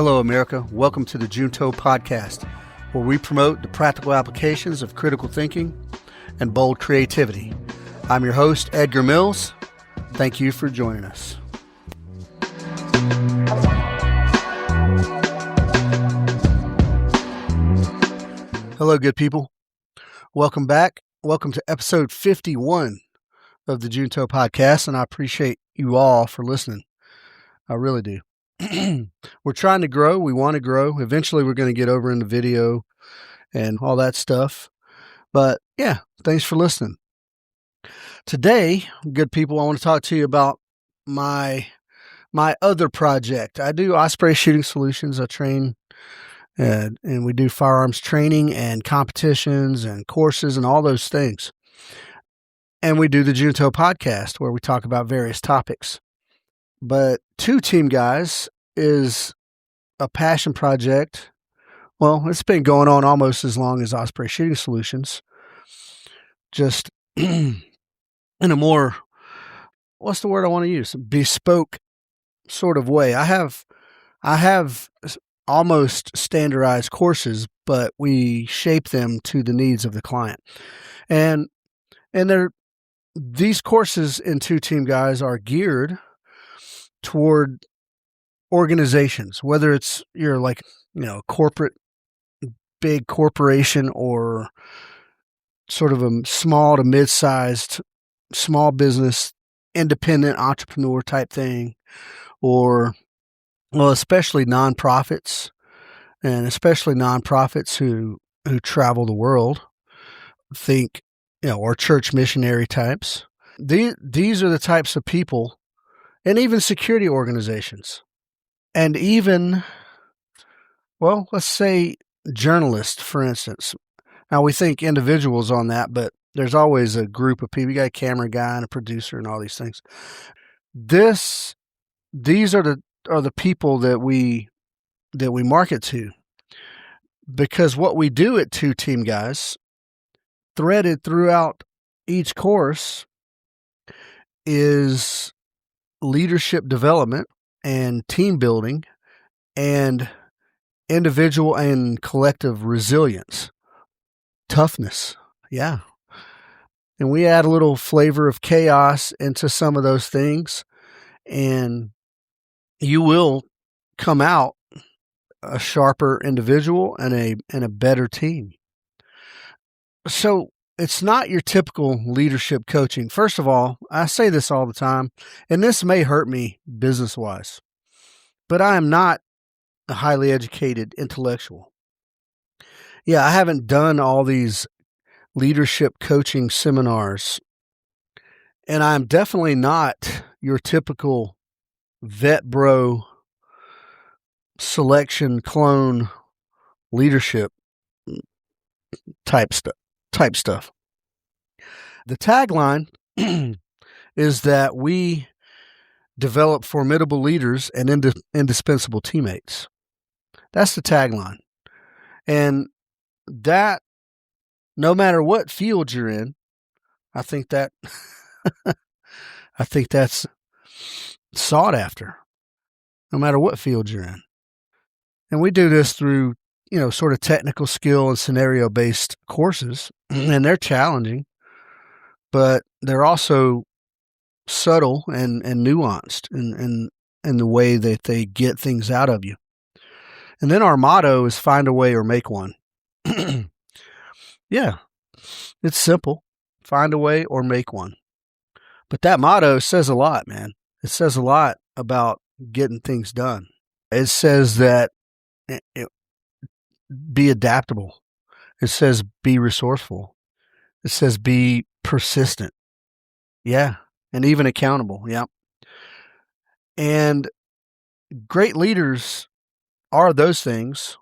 Hello, America. Welcome to the Junto Podcast, where we promote the practical applications of critical thinking and bold creativity. I'm your host, Edgar Mills. Thank you for joining us. Hello, good people. Welcome back. Welcome to episode 51 of the Junto Podcast, and I appreciate you all for listening. I really do. We're trying to grow. We want to grow. Eventually, we're going to get over into video and all that stuff. But yeah, thanks for listening. Today, good people, I want to talk to you about my other project. I do osprey shooting solutions. I train and we do firearms training and competitions and courses and all those things. And we do the Junto Podcast where we talk about various topics. But Two Team Guys is a passion project. Well, it's been going on almost as long as Osprey Shooting Solutions. Just in a more, what's the word I want to use? Bespoke sort of way. I have almost standardized courses, but we shape them to the needs of the client. And these courses in Two Team Guys are geared toward organizations, whether it's you're like, corporate, big corporation, or sort of a small to mid-sized small business, independent entrepreneur type thing, or, well, especially nonprofits, and especially nonprofits who travel the world, think, or church missionary types. These are the types of people. And even security organizations. And even, well, let's say journalists, for instance. Now, we think individuals on that, but there's always a group of people. You got a camera guy and a producer and all these things. These are the people that we market to. Because what we do at Two Team Guys, threaded throughout each course, is leadership development and team building and individual and collective resilience, toughness. Yeah. And we add a little flavor of chaos into some of those things, and you will come out a sharper individual and a better team. So it's not your typical leadership coaching. First of all, I say this all the time, and this may hurt me business-wise, but I am not a highly educated intellectual. Yeah, I haven't done all these leadership coaching seminars, and I'm definitely not your typical vet bro selection clone leadership type stuff. The tagline is that we develop formidable leaders and indispensable teammates. That's the tagline. And that, no matter what field you're in, I think that's sought after, no matter what field you're in. And we do this through sort of technical skill and scenario-based courses, and they're challenging, but they're also subtle and nuanced in the way that they get things out of you. And then our motto is find a way or make one. Yeah, it's simple. Find a way or make one. But that motto says a lot, man. It says a lot about getting things done. It says that be adaptable. It says be resourceful. It says be persistent. Yeah. And even accountable. Yeah. And great leaders are those things,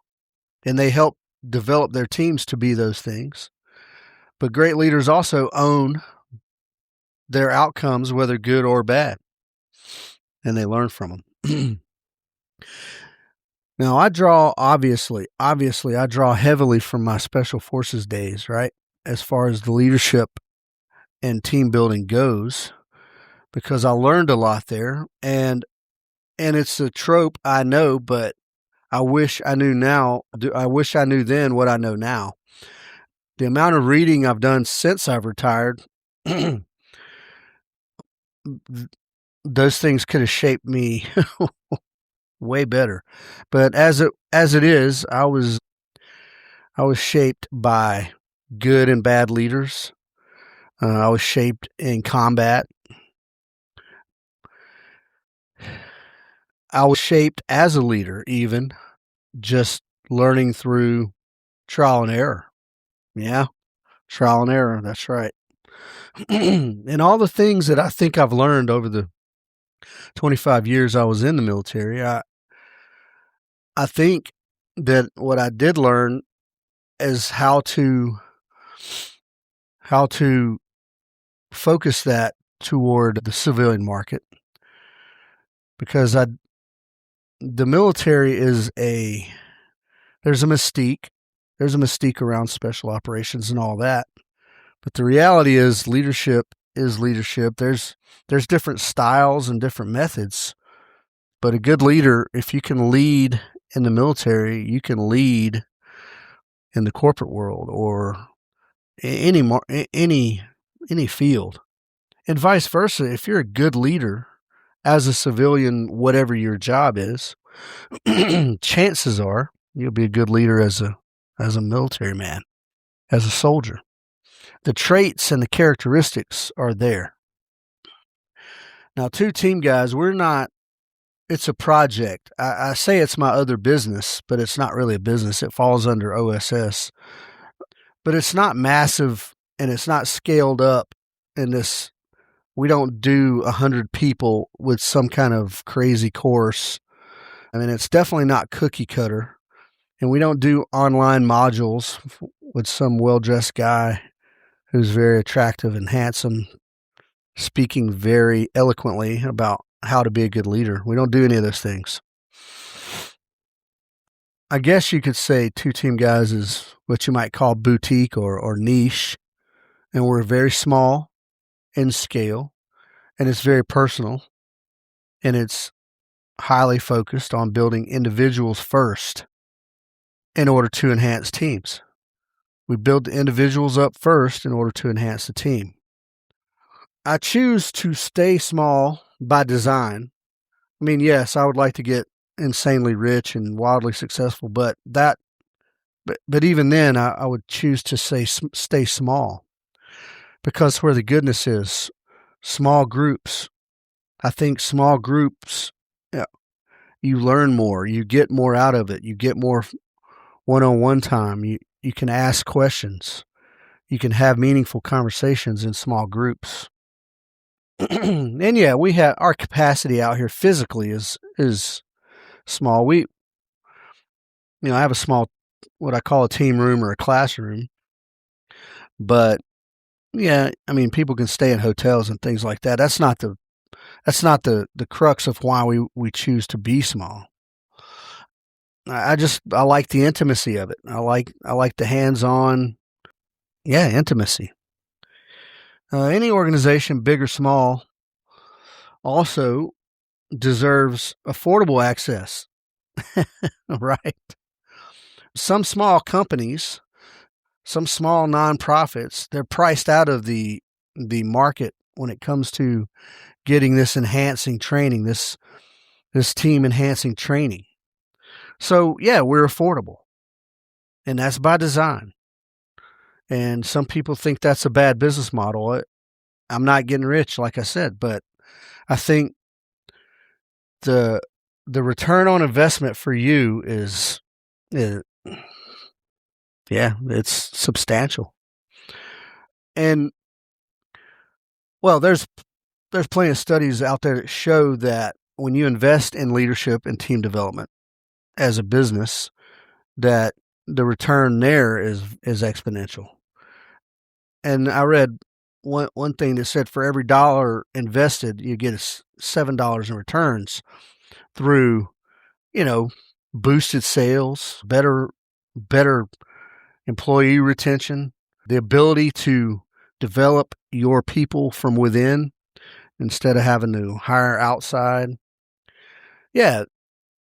and they help develop their teams to be those things. But great leaders also own their outcomes, whether good or bad, and they learn from them. Now, I draw, obviously, I draw heavily from my Special Forces days, right? As far as the leadership and team building goes, because I learned a lot there. And it's a trope, I know, but I wish I knew now. I wish I knew then what I know now. The amount of reading I've done since I've retired, those things could have shaped me way better. But as it is, I was shaped by good and bad leaders. I was shaped in combat. I was shaped as a leader, even just learning through trial and error. Yeah, trial and error. That's right. And all the things that I think I've learned over the 25 years I was in the military, I think that what I did learn is how to focus that toward the civilian market, because the military there's a mystique. There's a mystique around special operations and all that. But the reality is leadership is leadership. There's different styles and different methods. But a good leader, if you can lead in the military, you can lead in the corporate world or any field. And vice versa, if you're a good leader as a civilian, whatever your job is, chances are you'll be a good leader as a military man, as a soldier. The traits and the characteristics are there. Now, two team guys, it's a project. I say it's my other business, but it's not really a business. It falls under OSS. But it's not massive and it's not scaled up in this. We don't do 100 people with some kind of crazy course. I mean, it's definitely not cookie cutter. And we don't do online modules with some well-dressed guy who's very attractive and handsome, speaking very eloquently about how to be a good leader. We don't do any of those things. I guess you could say two team guys is what you might call boutique or niche. And we're very small in scale, and it's very personal, and it's highly focused on building individuals first in order to enhance teams. We build the individuals up first in order to enhance the team. I choose to stay small by design. I mean, yes, I would like to get insanely rich and wildly successful, but even then, I would choose to stay small, because where the goodness is, small groups. I think small groups, you learn more, you get more out of it, you get more one-on-one time, you can ask questions, you can have meaningful conversations in small groups. And yeah, we have our capacity out here physically is small. I have a small, what I call a team room or a classroom, but yeah, I mean, people can stay in hotels and things like that. That's not the crux of why we choose to be small. I like the intimacy of it. I like the hands-on, intimacy. Any organization, big or small, also deserves affordable access, right? Some small companies, some small nonprofits, they're priced out of the market when it comes to getting this enhancing training, this team enhancing training. So yeah, we're affordable, and that's by design. And some people think that's a bad business model. I'm not getting rich, like I said, but I think the return on investment for you is it's substantial. And well, there's plenty of studies out there that show that when you invest in leadership and team development as a business, that the return there is exponential. And I read one thing that said for every dollar invested, you get $7 in returns through, boosted sales, better employee retention, the ability to develop your people from within instead of having to hire outside. Yeah,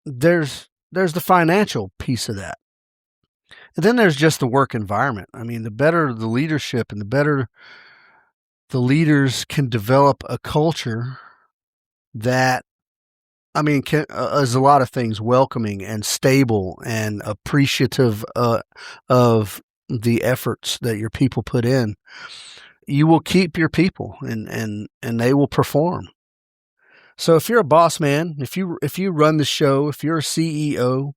there's there's the financial piece of that. And then there's just the work environment. I mean, the better the leadership and the better the leaders can develop a culture that, is a lot of things, welcoming and stable and appreciative of the efforts that your people put in. You will keep your people and they will perform. So if you're a boss man, if you run the show, if you're a CEO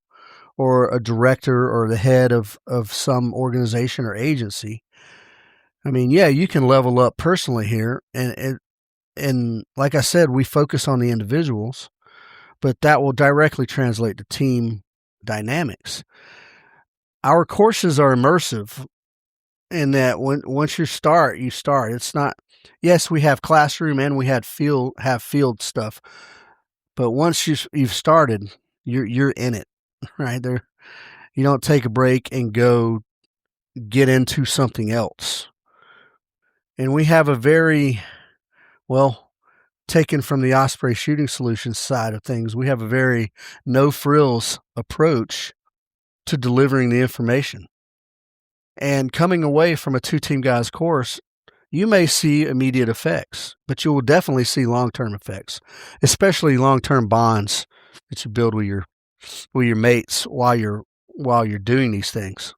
or a director or the head of some organization or agency, you can level up personally here. And like I said, we focus on the individuals, but that will directly translate to team dynamics. Our courses are immersive in that once you start. It's not, yes, we have classroom and we have field stuff, but once you've started, you're in it, right there. You don't take a break and go get into something else. And we have a very, taken from the Osprey Shooting Solutions side of things, we have a very no frills approach to delivering the information. And coming away from a 2-Team Guys course, you may see immediate effects, but you will definitely see long-term effects, especially long-term bonds that you build with your mates while you're doing these things.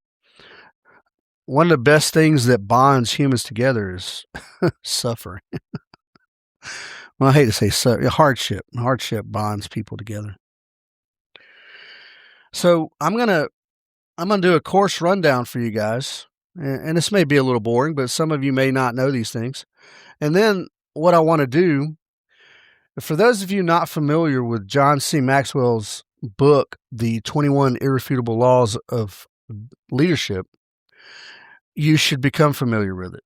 One of the best things that bonds humans together is suffering. Well, I hate to say hardship. Hardship bonds people together. So I'm gonna do a course rundown for you guys, and this may be a little boring, but some of you may not know these things. And then what I want to do, for those of you not familiar with John C. Maxwell's book, The 21 Irrefutable Laws of Leadership, you should become familiar with it.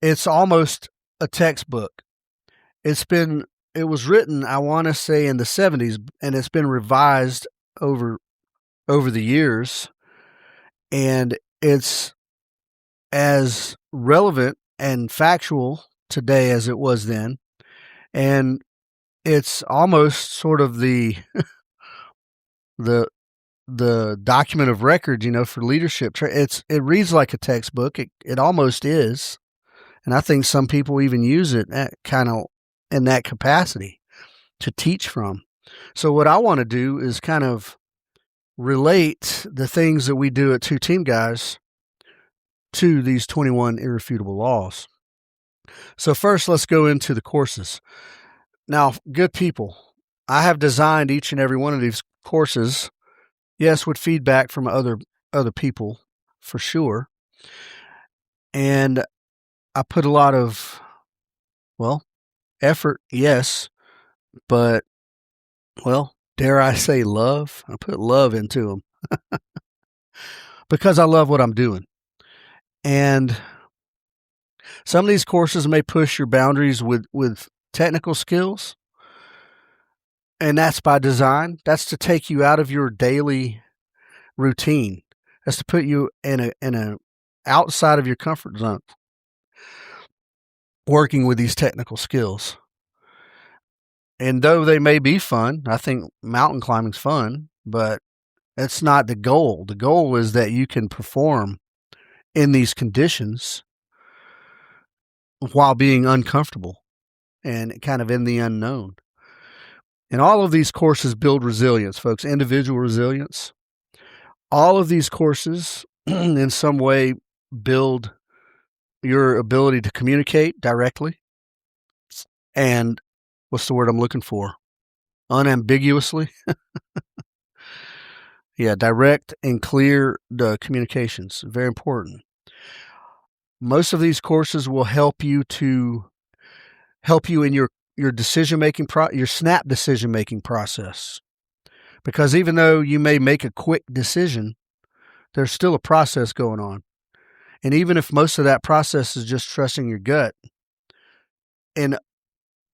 It's almost a textbook. It was written, I want to say, in the 70s, and it's been revised over the years, and it's as relevant and factual today as it was then. And it's almost sort of the document of record, for leadership. It reads like a textbook. It almost is. And I think some people even use it kind of in that capacity to teach from. So what I want to do is kind of relate the things that we do at 2-Team Guys to these 21 irrefutable laws. So first, let's go into the courses. Now, good people, I have designed each and every one of these courses, yes, with feedback from other people, for sure. And I put a lot of, effort, yes, but, dare I say love? I put love into them because I love what I'm doing. And some of these courses may push your boundaries with technical skills, and that's by design. That's to take you out of your daily routine. That's to put you in a outside of your comfort zone, working with these technical skills. And though they may be fun, I think mountain climbing's fun, but it's not the goal. The goal is that you can perform in these conditions while being uncomfortable and kind of in the unknown. And all of these courses build resilience, folks, individual resilience. All of these courses in some way build your ability to communicate directly and, what's the word I'm looking for? Unambiguously. Yeah, direct and clear the communications. Very important. Most of these courses will help you in your decision-making, your snap decision-making process. Because even though you may make a quick decision, there's still a process going on. And even if most of that process is just trusting your gut, and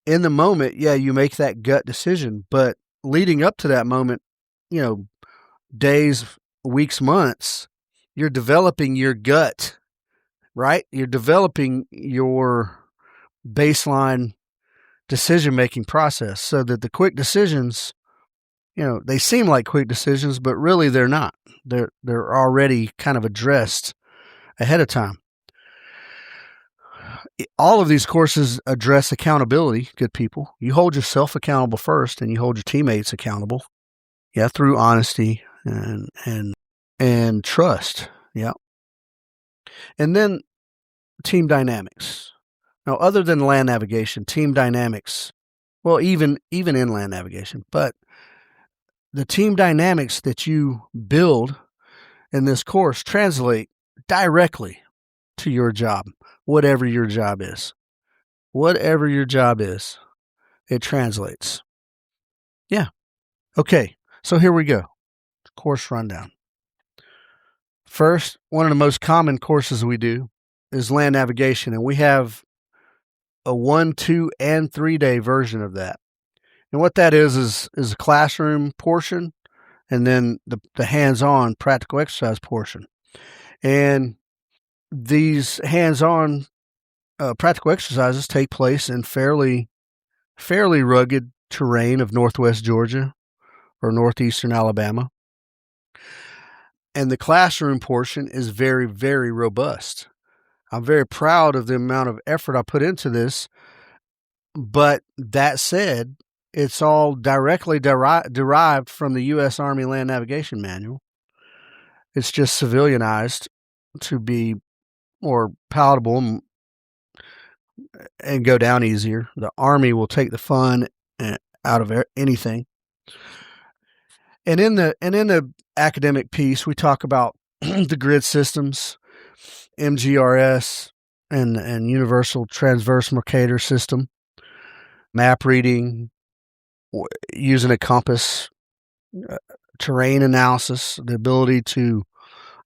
in the moment, you make that gut decision, but leading up to that moment, days, weeks, months, you're developing your gut, right? You're developing your baseline decision-making process so that the quick decisions they seem like quick decisions, but really they're not. They're already kind of addressed ahead of time. All of these courses address accountability, good people. You hold yourself accountable first, and you hold your teammates accountable. Yeah, through honesty and trust. Yeah. And then team dynamics. Now, other than land navigation, team dynamics, well, even in land navigation, but the team dynamics that you build in this course translate directly to your job, whatever your job is. Whatever your job is, it translates. Yeah. Okay, so here we go. Course rundown. First, one of the most common courses we do is land navigation, and we have a 1, 2, and 3-day version of that. And what that is a classroom portion, and then the hands-on practical exercise portion. And these hands-on practical exercises take place in fairly rugged terrain of northwest Georgia or northeastern Alabama. And the classroom portion is very, very robust. I'm very proud of the amount of effort I put into this. But that said, it's all directly derived from the U.S. Army Land Navigation Manual. It's just civilianized to be more palatable and go down easier. The Army will take the fun out of anything. And in the academic piece, we talk about the grid systems, MGRS, and Universal Transverse Mercator System, map reading, using a compass, terrain analysis, the ability to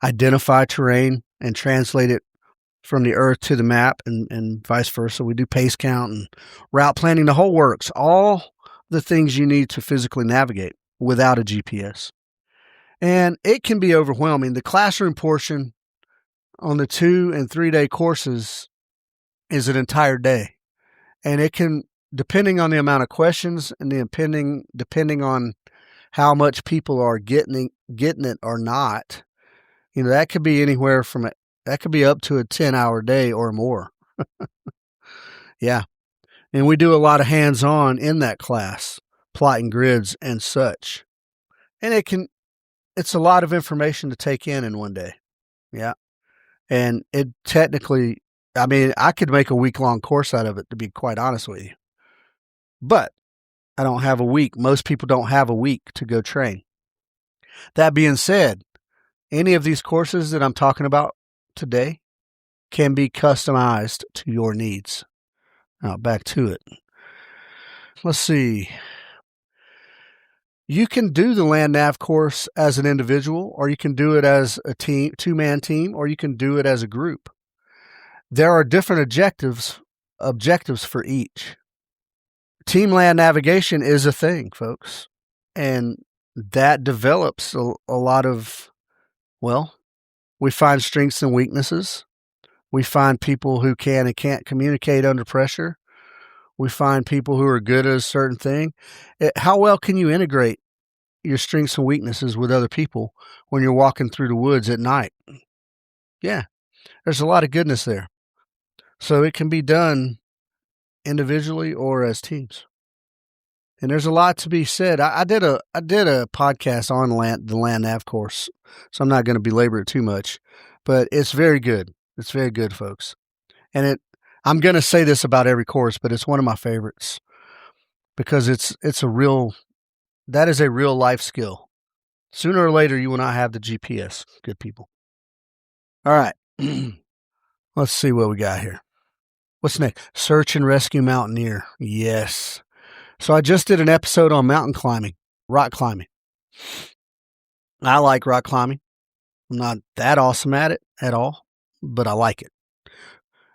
identify terrain and translate it from the earth to the map and vice versa. We do pace count and route planning, the whole works, all the things you need to physically navigate without a GPS. And it can be overwhelming. The classroom portion on the 2 and 3-day courses is an entire day. And it can, depending on the amount of questions and depending on how much people are getting it or not, that could be anywhere from that could be up to a 10-hour day or more. Yeah. And we do a lot of hands-on in that class, plotting grids and such. And it's a lot of information to take in one day. Yeah. And it technically, I could make a week-long course out of it, to be quite honest with you. But I don't have a week. Most people don't have a week to go train. That being said, any of these courses that I'm talking about today can be customized to your needs. Now, back to it. Let's see. You can do the land nav course as an individual, or you can do it as a team, 2-man team, or you can do it as a group. There are different objectives for each. Team land navigation is a thing, folks, and that develops a lot of, we find strengths and weaknesses. We find people who can and can't communicate under pressure. We find people who are good at a certain thing. How well can you integrate your strengths and weaknesses with other people when you're walking through the woods at night? Yeah, there's a lot of goodness there. So it can be done individually or as teams. And there's a lot to be said. I did a podcast on the land nav course, so I'm not going to belabor it too much, but it's very good. It's very good, folks. And I'm going to say this about every course, but it's one of my favorites because that is a real life skill. Sooner or later, you will not have the GPS, good people. All right. Let's see what we got here. What's next? Search and rescue mountaineer. Yes. So I just did an episode on mountain climbing, rock climbing. I like rock climbing. I'm not that awesome at it at all, but I like it.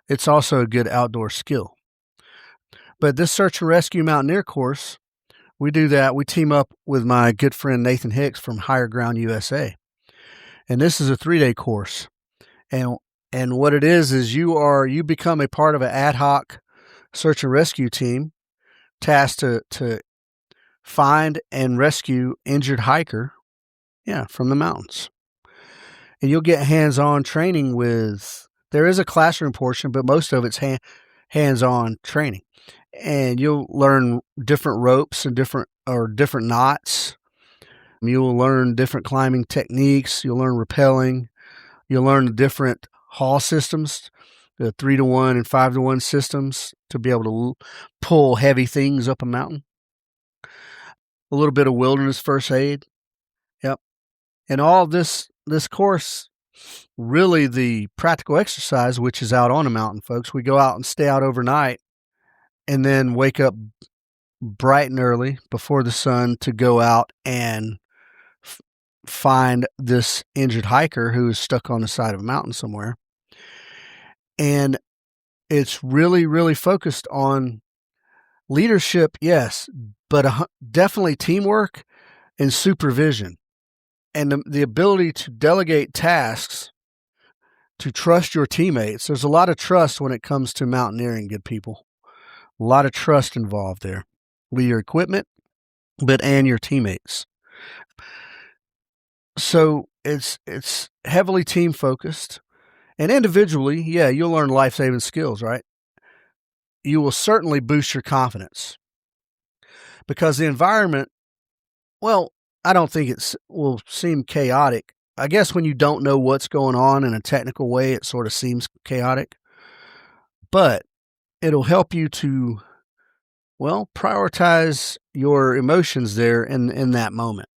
It's also a good outdoor skill. But this search and rescue mountaineer course, we do that. We team up with my good friend Nathan Hicks from Higher Ground USA. And this is a 3-day course. And what it is you become a part of an ad hoc search and rescue team tasked to find and rescue injured hiker, from the mountains. And you'll get hands-on training there is a classroom portion, but most of it's hands-on training. And you'll learn different ropes and different knots. You'll learn different climbing techniques. You'll learn rappelling. You'll learn the different haul systems, the 3-to-1 and 5-to-1 systems to be able to pull heavy things up a mountain. A little bit of wilderness first aid. Yep. And all this course, really the practical exercise, which is out on a mountain, folks. We go out and stay out overnight and then wake up bright and early before the sun to go out and find this injured hiker who is stuck on the side of a mountain somewhere. And it's really, really focused on leadership, yes, but definitely teamwork and supervision. And the ability to delegate tasks, to trust your teammates. There's a lot of trust when it comes to mountaineering, good people. A lot of trust involved there with your equipment, and your teammates. So it's heavily team focused, and individually, you'll learn life-saving skills, right? You will certainly boost your confidence because the environment, I don't think it will seem chaotic. I guess when you don't know what's going on in a technical way, it sort of seems chaotic, but it'll help you to, prioritize your emotions there in that moment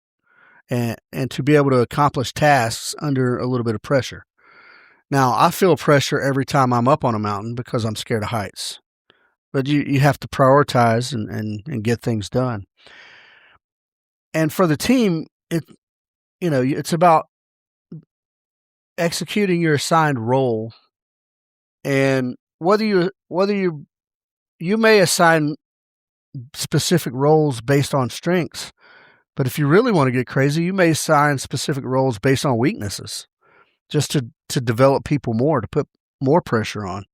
and to be able to accomplish tasks under a little bit of pressure. Now, I feel pressure every time I'm up on a mountain because I'm scared of heights, but you have to prioritize and get things done. And for the team, it's about executing your assigned role, and whether you may assign specific roles based on strengths, but if you really want to get crazy, you may assign specific roles based on weaknesses, just to develop people more, to put more pressure on.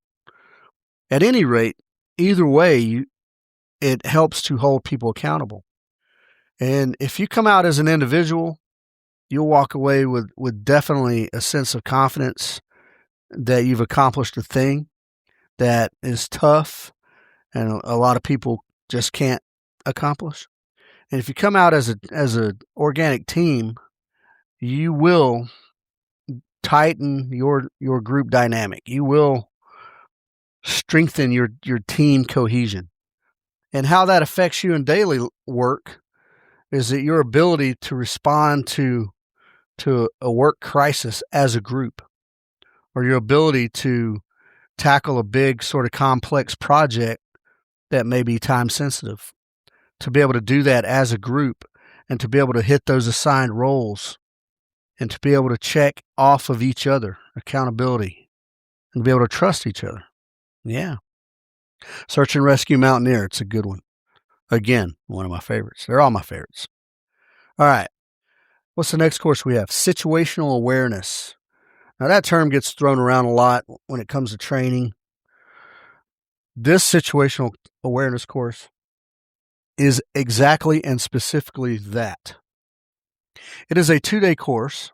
At any rate, either way, it helps to hold people accountable. And if you come out as an individual, you'll walk away with definitely a sense of confidence that you've accomplished a thing that is tough and a lot of people just can't accomplish. And if you come out as a organic team, you will tighten your group dynamic. You will strengthen your team cohesion. And how that affects you in daily work is that your ability to respond to a work crisis as a group, or your ability to tackle a big sort of complex project that may be time sensitive, to be able to do that as a group and to be able to hit those assigned roles and to be able to check off of each other, accountability, and be able to trust each other. Yeah. Search and Rescue Mountaineer. It's a good one. Again, one of my favorites. They're all my favorites. All right. What's the next course we have? Situational awareness. Now, that term gets thrown around a lot when it comes to training. This situational awareness course is exactly and specifically that. It is a 2-day course,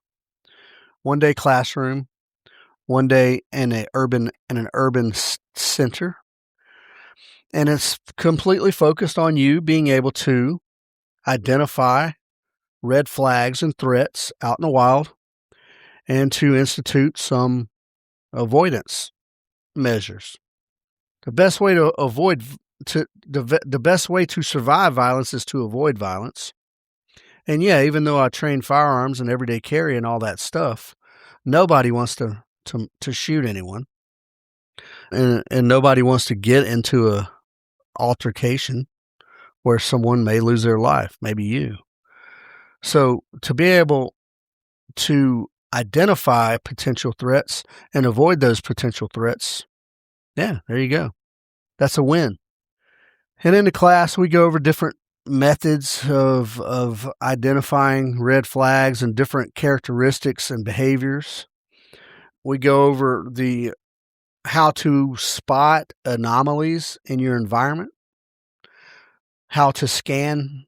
1 day classroom, 1 day in an urban center. And it's completely focused on you being able to identify red flags and threats out in the wild and to institute some avoidance measures. The best way to the best way to survive violence is to avoid violence. And even though I train firearms and everyday carry and all that stuff, nobody wants to shoot anyone. And nobody wants to get into a altercation where someone may lose their life, maybe you. So to be able to identify potential threats and avoid those potential threats, there you go. That's a win. And in the class, we go over different methods of identifying red flags and different characteristics and behaviors. We go over how to spot anomalies in your environment, how to scan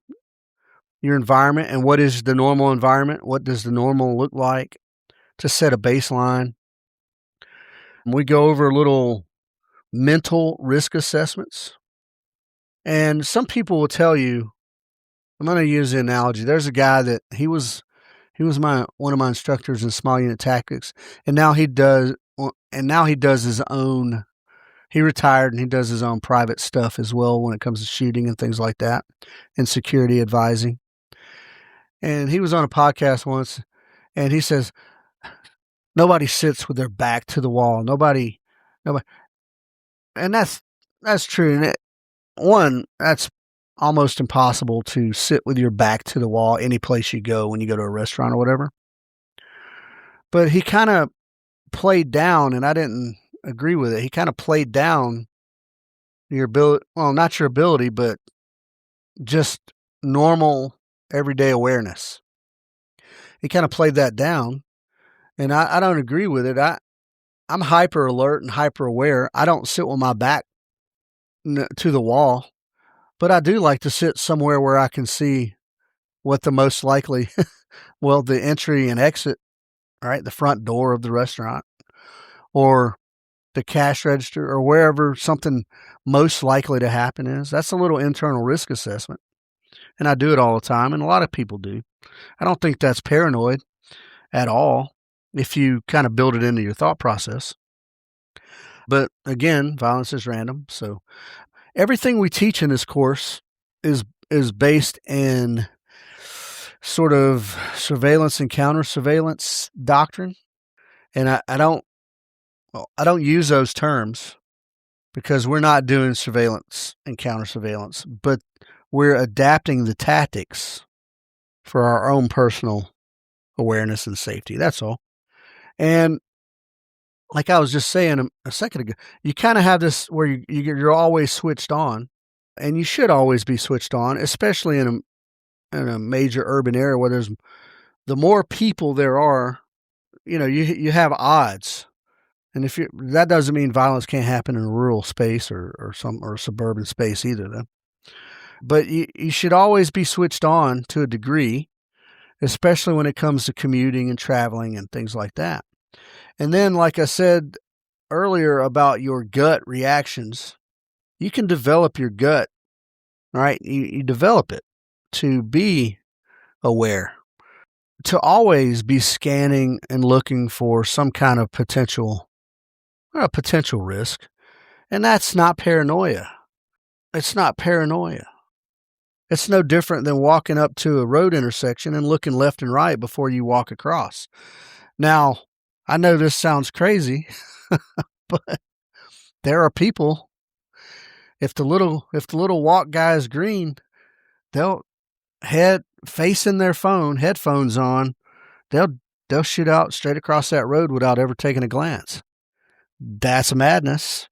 your environment and what is the normal environment. What does the normal look like to set a baseline? We go over little mental risk assessments. And some people will tell you, I'm going to use the analogy. There's a guy that he was one of my instructors in small unit tactics, and now he does his own. He retired and he does his own private stuff as well when it comes to shooting and things like that, and security advising. And he was on a podcast once, and he says, nobody sits with their back to the wall. Nobody, and that's true. And that's almost impossible to sit with your back to the wall any place you go when you go to a restaurant or whatever. But he kind of played down, and I didn't agree with it. He kind of played down your ability, well, not your ability, but just normal everyday awareness. He kind of played that down, and I don't agree with it. I'm hyper alert and hyper aware. I don't sit with my back to the wall, but I do like to sit somewhere where I can see what the most likely, well, the entry and exit, right? The front door of the restaurant or the cash register or wherever something most likely to happen is. That's a little internal risk assessment. And I do it all the time, and a lot of people do. I don't think that's paranoid at all if you kind of build it into your thought process. But again, violence is random. So everything we teach in this course is based in sort of surveillance and counter surveillance doctrine. And I don't use those terms because we're not doing surveillance and counter surveillance, but we're adapting the tactics for our own personal awareness and safety. That's all. And like I was just saying a second ago, you kind of have this where you're always switched on, and you should always be switched on, especially in a major urban area where the more people there are, you have odds. And that doesn't mean violence can't happen in a rural space or suburban space either, though. But you should always be switched on to a degree, especially when it comes to commuting and traveling and things like that. And then, like I said earlier about your gut reactions, you can develop your gut, all right? You develop it to be aware, to always be scanning and looking for some kind of potential risk. And that's not paranoia. It's not paranoia. It's no different than walking up to a road intersection and looking left and right before you walk across. Now, I know this sounds crazy, but there are people, if the little walk guy is green, they'll facing their phone, headphones on, they'll shoot out straight across that road without ever taking a glance. That's madness.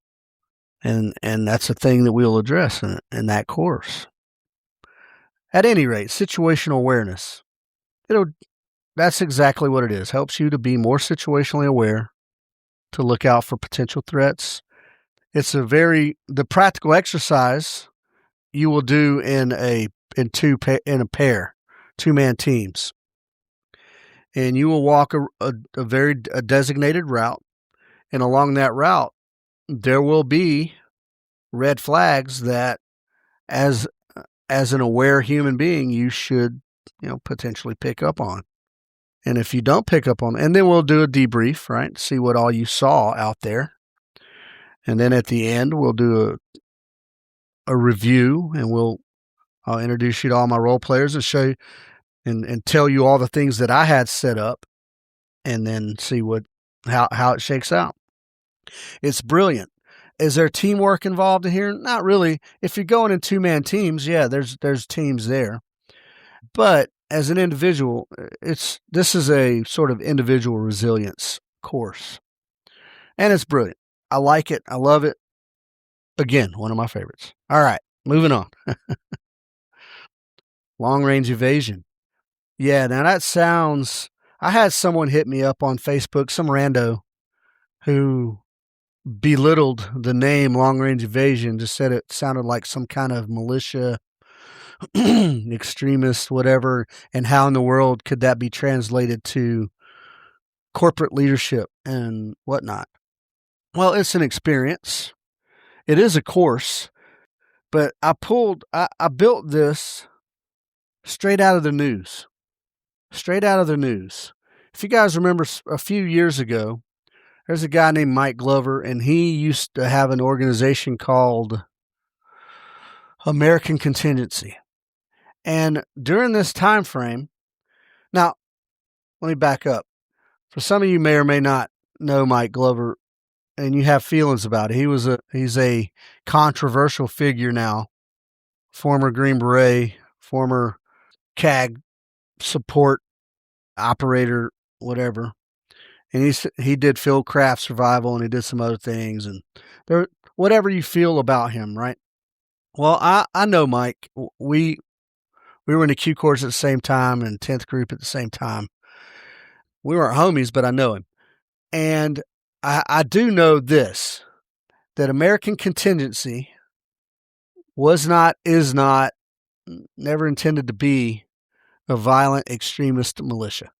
And that's a thing that we'll address in that course. At any rate, situational awareness. That's exactly what it is. Helps you to be more situationally aware, to look out for potential threats. It's the practical exercise you will do in a pair, 2-man teams. And you will walk a designated route, and along that route there will be red flags that as an aware human being you should potentially pick up on. And if you don't pick up on, and then we'll do a debrief, right? See what all you saw out there. And then at the end, we'll do a review, and I'll introduce you to all my role players and show you and tell you all the things that I had set up, and then see how it shakes out. It's brilliant. Is there teamwork involved in here? Not really. If you're going in 2-man teams, yeah, there's teams there. But as an individual, this is a sort of individual resilience course. And it's brilliant. I like it. I love it. Again, one of my favorites. All right, moving on. Long-range evasion. Yeah, now that sounds... I had someone hit me up on Facebook, some rando, who belittled the name long-range evasion, just said it sounded like some kind of militia extremist, whatever, and how in the world could that be translated to corporate leadership and whatnot? Well, it's an experience. It is a course, but I built this straight out of the news. Straight out of the news. If you guys remember a few years ago, there's a guy named Mike Glover, and he used to have an organization called American Contingency. And during this time frame, now, let me back up. For some of you may or may not know Mike Glover, and you have feelings about it. He's a controversial figure now, former Green Beret, former CAG support operator, whatever. And he did field craft survival, and he did some other things, and whatever you feel about him, right? Well, I know Mike. We were in the Q course at the same time and 10th group at the same time. We weren't homies, but I know him. And I do know this, that American Contingency is not, never intended to be a violent extremist militia.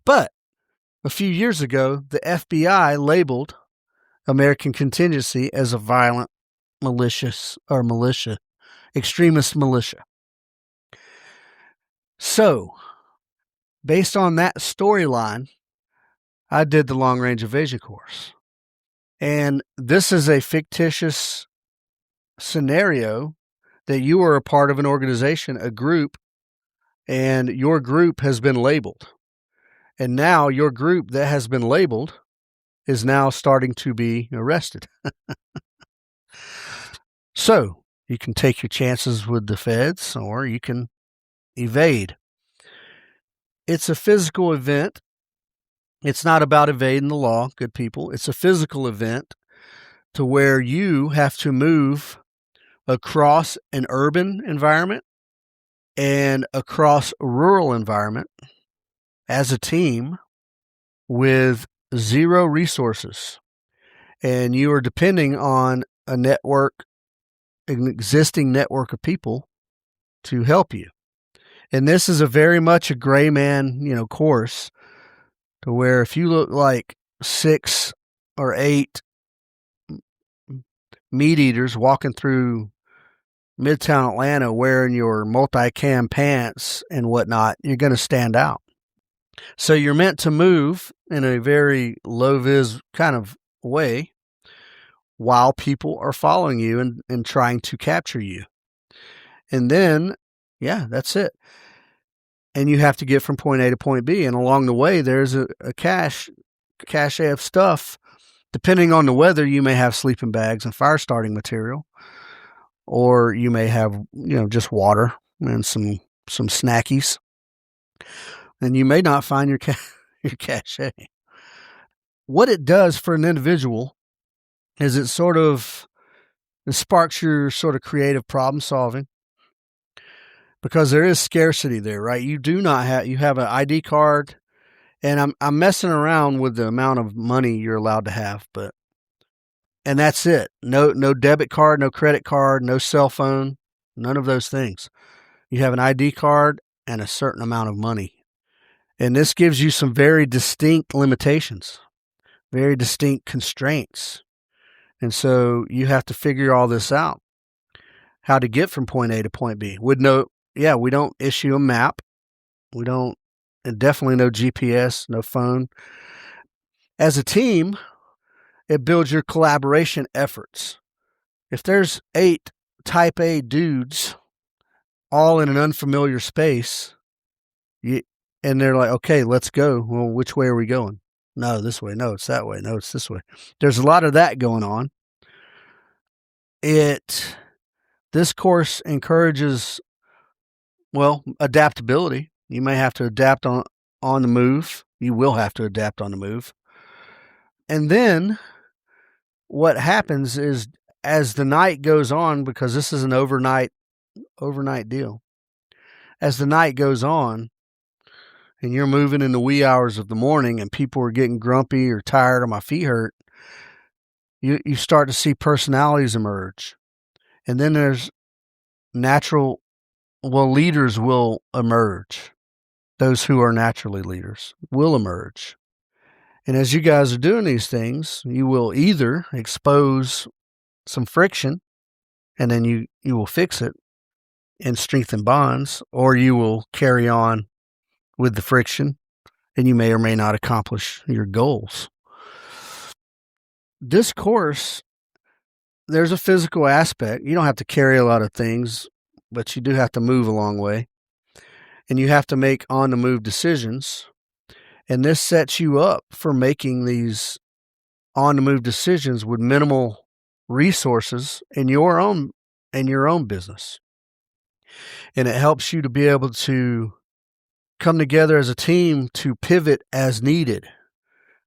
But a few years ago, the FBI labeled American Contingency as a violent extremist militia. So, based on that storyline, I did the long range evasion course. And this is a fictitious scenario that you are a part of an organization, a group, and your group has been labeled. And now your group that has been labeled is now starting to be arrested. So you can take your chances with the feds, or you can evade. It's a physical event. It's not about evading the law, good people. It's a physical event to where you have to move across an urban environment and across a rural environment as a team with zero resources. And you are depending on an existing network of people to help you. And this is a very much a gray man, course, to where if you look like 6 or 8 meat eaters walking through Midtown Atlanta wearing your multicam pants and whatnot, you're going to stand out. So you're meant to move in a very low-vis kind of way while people are following you and trying to capture you. And then, that's it. And you have to get from point A to point B. And along the way, there's a cache of stuff. Depending on the weather, you may have sleeping bags and fire starting material. Or you may have, just water and some snackies. And you may not find your cache. What it does for an individual is it sparks your sort of creative problem solving, because there is scarcity there, right? You have an ID card, and I'm messing around with the amount of money you're allowed to have, and that's it. No debit card, no credit card, no cell phone, none of those things. You have an ID card and a certain amount of money. And this gives you some very distinct limitations, very distinct constraints. And so you have to figure all this out, how to get from point A to point B. We don't issue a map. We don't, and definitely no GPS, no phone. As a team, it builds your collaboration efforts. If there's 8 type A dudes all in an unfamiliar space, and they're like, okay, let's go. Well, which way are we going? No, this way. No, it's that way. No, it's this way. There's a lot of that going on. This course encourages, adaptability. You may have to adapt on the move. You will have to adapt on the move. And then what happens is, as the night goes on, because this is an overnight deal, as the night goes on, and you're moving in the wee hours of the morning and people are getting grumpy or tired or my feet hurt, you start to see personalities emerge. And then there's natural well, leaders will emerge. Those who are naturally leaders will emerge. And as you guys are doing these things, you will either expose some friction and then you will fix it and strengthen bonds, or you will carry on with the friction and you may or may not accomplish your goals. This course, there's a physical aspect. You don't have to carry a lot of things, but you do have to move a long way. And you have to make on-the-move decisions. And this sets you up for making these on-the-move decisions with minimal resources in your own business. And it helps you to be able to come together as a team to pivot as needed,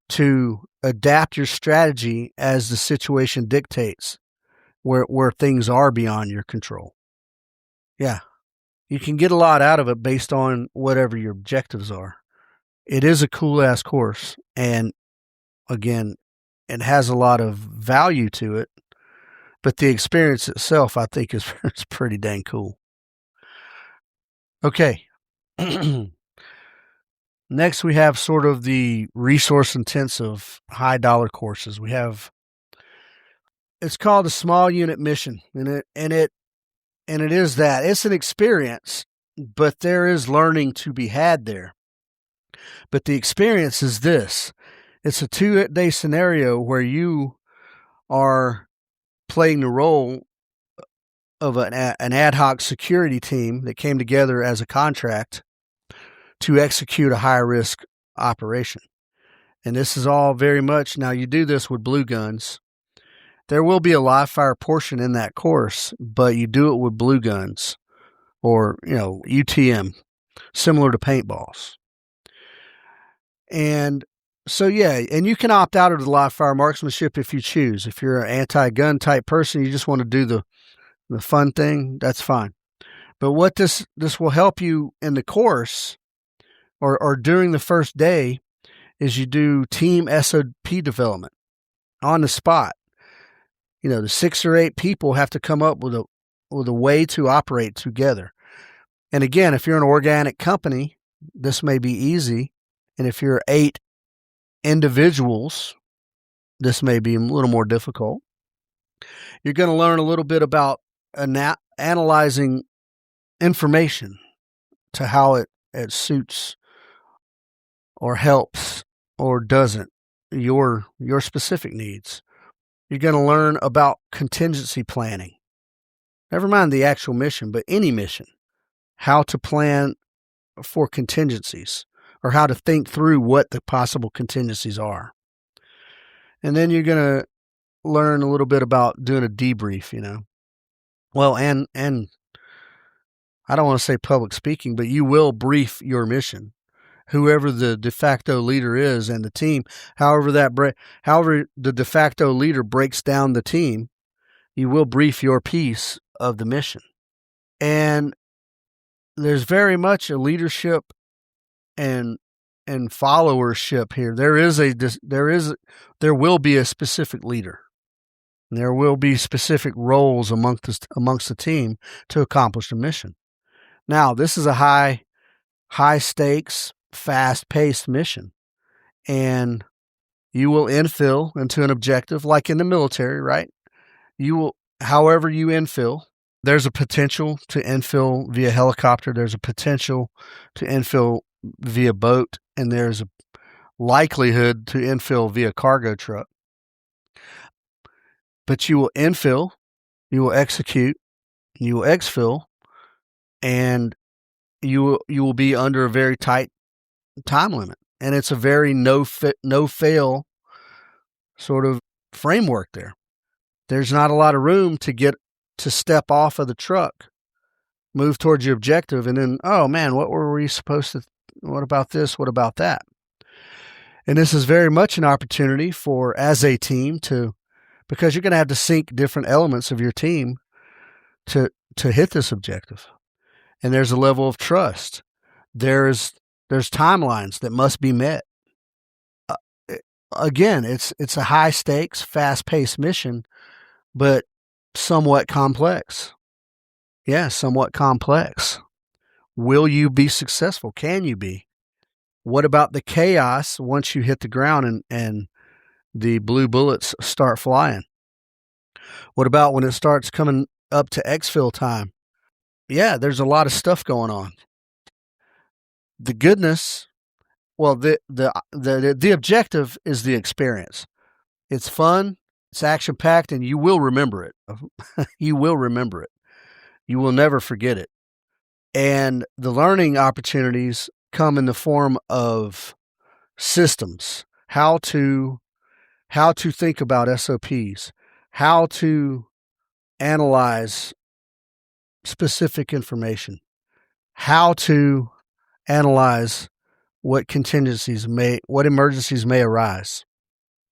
to adapt your strategy as the situation dictates, where things are beyond your control. Yeah, you can get a lot out of it based on whatever your objectives are. It is a cool-ass course, and again, it has a lot of value to it, but the experience itself, I think, is pretty dang cool. Okay. Next, we have sort of the resource-intensive, high-dollar courses. It's called a small unit mission, and it is that. It's an experience, but there is learning to be had there. But the experience is this. It's a 2-day scenario where you are playing the role of an ad hoc security team that came together as a contract to execute a high-risk operation. And this is all very much, now you do this with blue guns. There will be a live fire portion in that course, but you do it with blue guns or, UTM, similar to paintballs. And so, yeah, and you can opt out of the live fire marksmanship if you choose. If you're an anti-gun type person, you just want to do the fun thing, that's fine. But what this will help you in the course or during the first day is you do team SOP development on the spot. The 6 or 8 people have to come up with a way to operate together. And again, if you're an organic company, this may be easy. And if you're 8 individuals, this may be a little more difficult. You're going to learn a little bit about analyzing information to how it suits or helps or doesn't your specific needs. You're going to learn about contingency planning. Never mind the actual mission, but any mission. How to plan for contingencies or how to think through what the possible contingencies are. And then you're going to learn a little bit about doing a debrief, Well, and I don't want to say public speaking, but you will brief your mission. Whoever the de facto leader is and the team, however the de facto leader breaks down the team, you will brief your piece of the mission. And there's very much a leadership and followership here. There will be a specific leader. There will be specific roles amongst the team to accomplish the mission. Now, this is a high stakes, fast-paced mission, and you will infill into an objective like in the military, right? However you infill, there's a potential to infill via helicopter, there's a potential to infill via boat, and there's a likelihood to infill via cargo truck. But you will infill, you will execute, you will exfil, and you will be under a very tight time limit. And it's a very no fail sort of framework there. There's not a lot of room to step off of the truck, move towards your objective, and then, oh man, what about this? What about that? And this is very much an opportunity for, as a team, because you're going to have to sync different elements of your team to hit this objective. And there's a level of trust. There's timelines that must be met. Again, it's a high stakes, fast paced mission, but somewhat complex. Yeah, somewhat complex. Will you be successful? Can you be? What about the chaos once you hit the ground and the blue bullets start flying? What about when it starts coming up to exfil time? Yeah, there's a lot of stuff going on. The goodness, well, the objective is the experience. It's fun, it's action packed, and you will remember it. You will remember it. You will never forget it. And the learning opportunities come in the form of systems, how to think about SOPs, how to analyze specific information, how to analyze what emergencies may arise.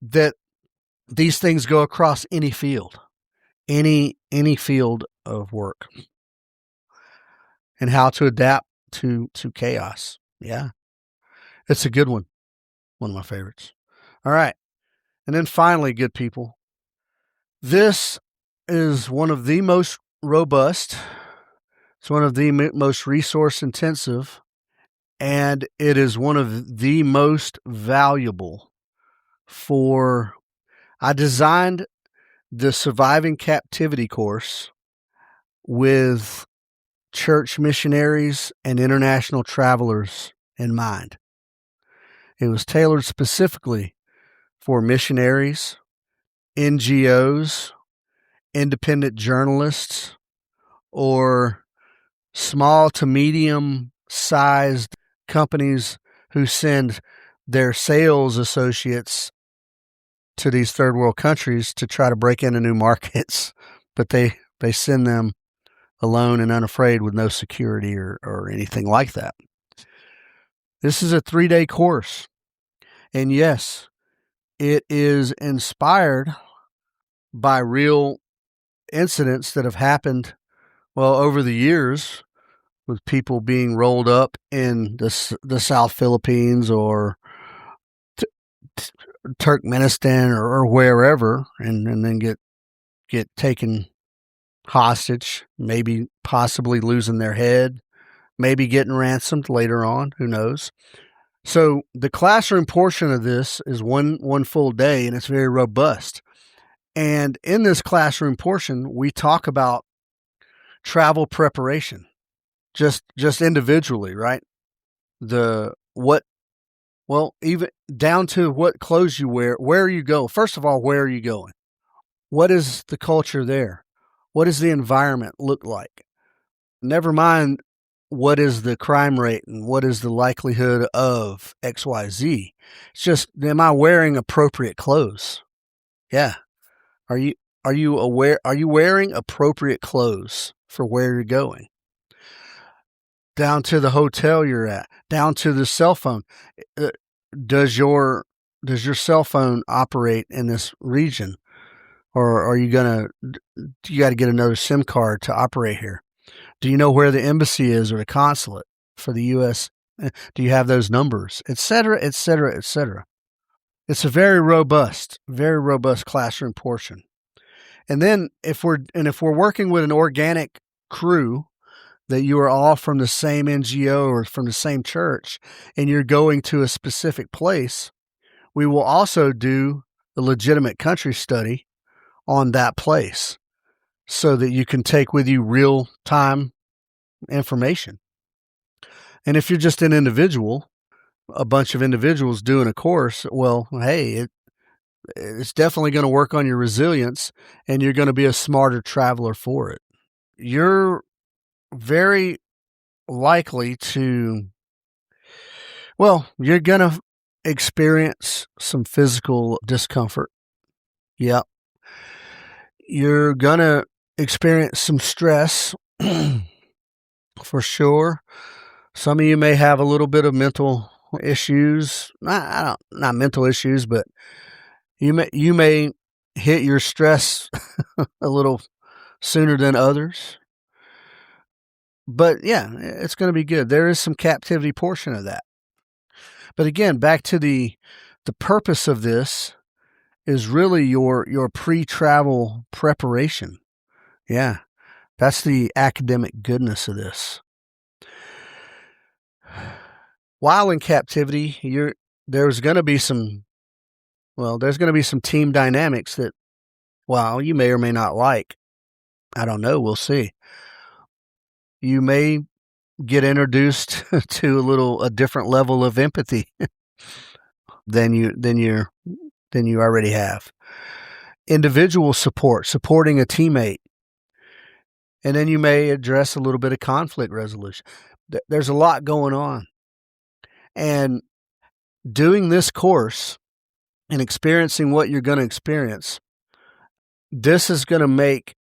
That these things go across any field, any field of work, and how to adapt to chaos. Yeah, it's a good one. One of my favorites. All right. And then finally, good people, this is one of the most robust, it's one of the most resource intensive, and it is one of the most valuable I designed the Surviving Captivity course with church missionaries and international travelers in mind. It was tailored specifically for missionaries, NGOs, independent journalists, or small to medium sized companies who send their sales associates to these third world countries to try to break into new markets, but they send them alone and unafraid with no security or anything like that. This is a 3-day course. And yes, it is inspired by real incidents that have happened, well, over the years, with people being rolled up in the South Philippines or Turkmenistan or wherever, and then get taken hostage, maybe possibly losing their head, maybe getting ransomed later on, who knows. So the classroom portion of this is one full day, and it's very robust. And in this classroom portion, we talk about travel preparation, just individually, right? Even down to what clothes you wear, where you go. First of all, where are you going? What is the culture there? What does the environment look like? Never mind what is the crime rate and what is the likelihood of XYZ. It's just, am I wearing appropriate clothes? Yeah. Are you wearing appropriate clothes for where you're going? Down to the hotel you're at, down to the cell phone. Does your cell phone operate in this region, or are you got to get another SIM card to operate here? Do you know where the embassy is or the consulate for the U.S.? Do you have those numbers, et cetera, et cetera, et cetera? It's a very robust classroom portion. And then if we're working with an organic crew, that you are all from the same NGO or from the same church, and you're going to a specific place, we will also do a legitimate country study on that place so that you can take with you real-time information. And if you're just an individual, a bunch of individuals doing a course, well, hey, it's definitely going to work on your resilience, and you're going to be a smarter traveler for it. You're very likely to, you're going to experience some physical discomfort. Yep. You're going to experience some stress for sure. Some of you may have a little bit of mental issues. Not mental issues, but you may hit your stress a little sooner than others. But yeah, it's going to be good. There is some captivity portion of that. But again, back to the purpose of this is really your pre-travel preparation. Yeah. That's the academic goodness of this. While in captivity, there's going to be some team dynamics that, well, you may or may not like. I don't know. We'll see. You may get introduced to a different level of empathy than you already have. Individual support, supporting a teammate. And then you may address a little bit of conflict resolution. There's a lot going on. And doing this course and experiencing what you're going to experience, this is going to make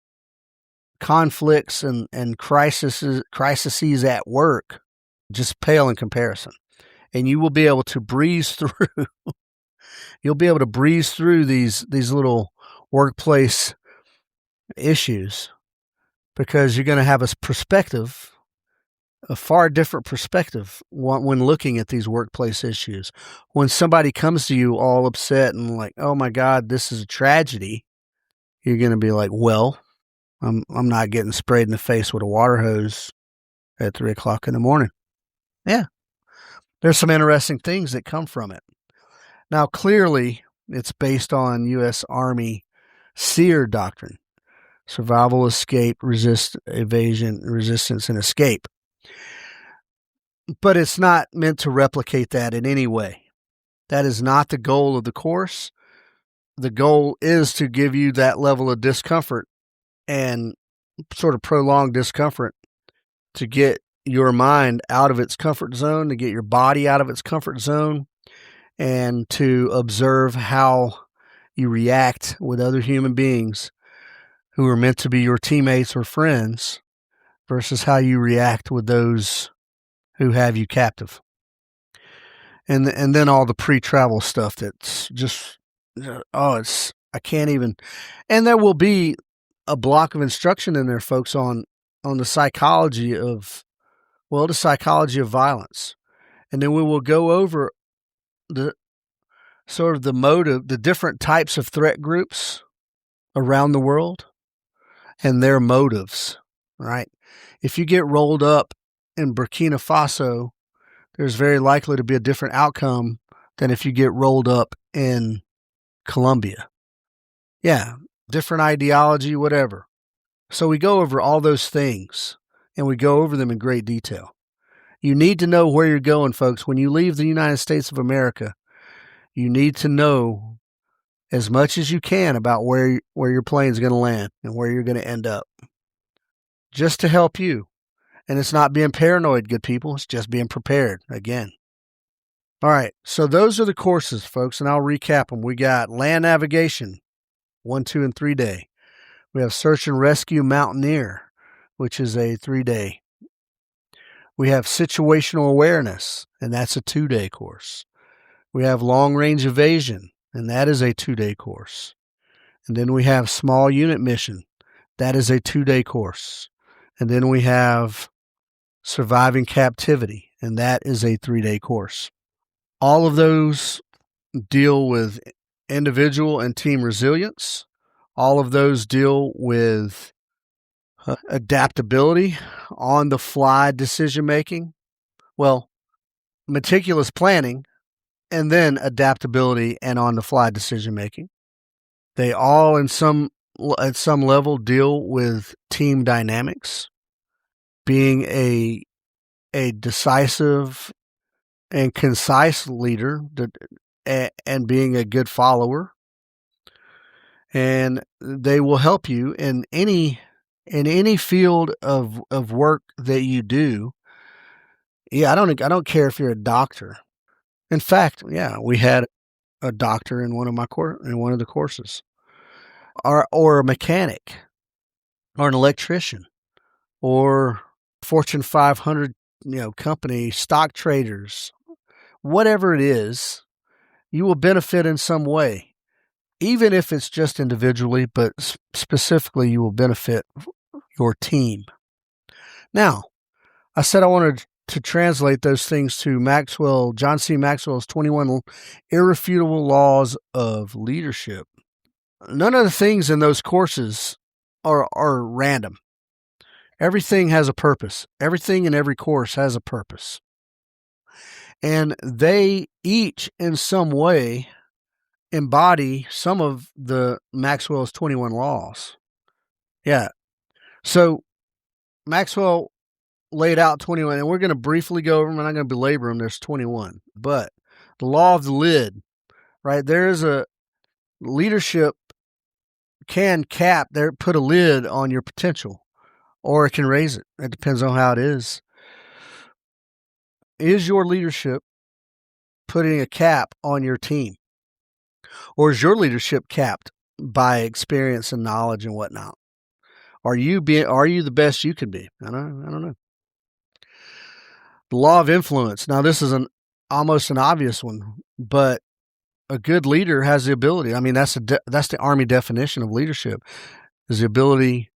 conflicts and crises at work just pale in comparison. And you will be able to breeze through. You'll be able to breeze through these little workplace issues because you're going to have a far different perspective when looking at these workplace issues. When somebody comes to you all upset and like, oh my God, this is a tragedy, you're going to be like, well, I'm not getting sprayed in the face with a water hose at 3:00 in the morning. Yeah. There's some interesting things that come from it. Now, clearly, it's based on U.S. Army SEER doctrine: survival, escape, evasion, resistance, and escape. But it's not meant to replicate that in any way. That is not the goal of the course. The goal is to give you that level of discomfort and sort of prolonged discomfort to get your mind out of its comfort zone, to get your body out of its comfort zone, and to observe how you react with other human beings who are meant to be your teammates or friends versus how you react with those who have you captive. And then all the pre-travel stuff that's just, I can't even. And there will be a block of instruction in there, folks, on the psychology of violence. And then we will go over the sort of the motive, the different types of threat groups around the world and their motives, right? If you get rolled up in Burkina Faso, there's very likely to be a different outcome than if you get rolled up in Colombia. Yeah, different ideology, whatever. So we go over all those things, and we go over them in great detail. You need to know where you're going, folks. When you leave the United States of America, you need to know as much as you can about where your plane's going to land and where you're going to end up, just to help you. And it's not being paranoid, good people. It's just being prepared, again. All right, so those are the courses, folks, and I'll recap them. We got land navigation, 1, 2, and 3 day. We have search and rescue mountaineer, which is a 3-day. We have situational awareness, and that's a 2-day course. We have long-range evasion, and that is a 2-day course. And then we have small unit mission. That is a 2-day course. And then we have surviving captivity, and that is a 3-day course. All of those deal with individual and team resilience. All of those deal with adaptability, on-the-fly decision-making, meticulous planning, and then adaptability and on-the-fly decision-making. They all, at some level, deal with team dynamics, being a decisive and concise leader, and being a good follower. And they will help you in any field of work that you do. Yeah, I don't care if you're a doctor. In fact, yeah, we had a doctor in one of the courses, or a mechanic, or an electrician, or Fortune 500, company, stock traders, whatever it is, you will benefit in some way, even if it's just individually, but specifically you will benefit your team. Now, I said I wanted to translate those things to John C. Maxwell's 21 Irrefutable Laws of Leadership. None of the things in those courses are random. Everything has a purpose. Everything in every course has a purpose. And they each, in some way, embody some of the Maxwell's 21 laws. Yeah. So Maxwell laid out 21, and we're going to briefly go over them. I'm not going to belabor them. There's 21. But the law of the lid, right? There's a leadership can put a lid on your potential, or it can raise it. It depends on how it is. Is your leadership putting a cap on your team? Or is your leadership capped by experience and knowledge and whatnot? Are you the best you can be? I don't know. The law of influence. Now, this is almost an obvious one, but a good leader has the ability. I mean, that's the Army definition of leadership, is the ability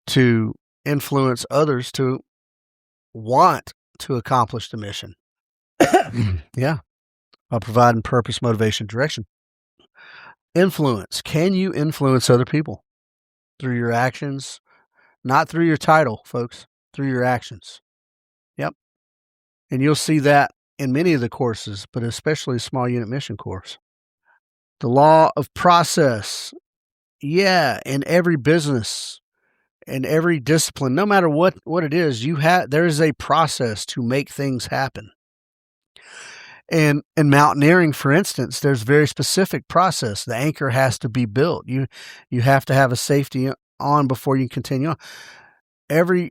to influence others to want to accomplish the mission. Yeah. By providing purpose, motivation, direction. Influence. Can you influence other people through your actions? Not through your title, folks, through your actions. Yep. And you'll see that in many of the courses, but especially a small unit mission course. The law of process. Yeah, in every business, in every discipline, no matter what it is, there is a process to make things happen. And in mountaineering, for instance, there's a very specific process. The anchor has to be built. You have to have a safety on before you continue on. Every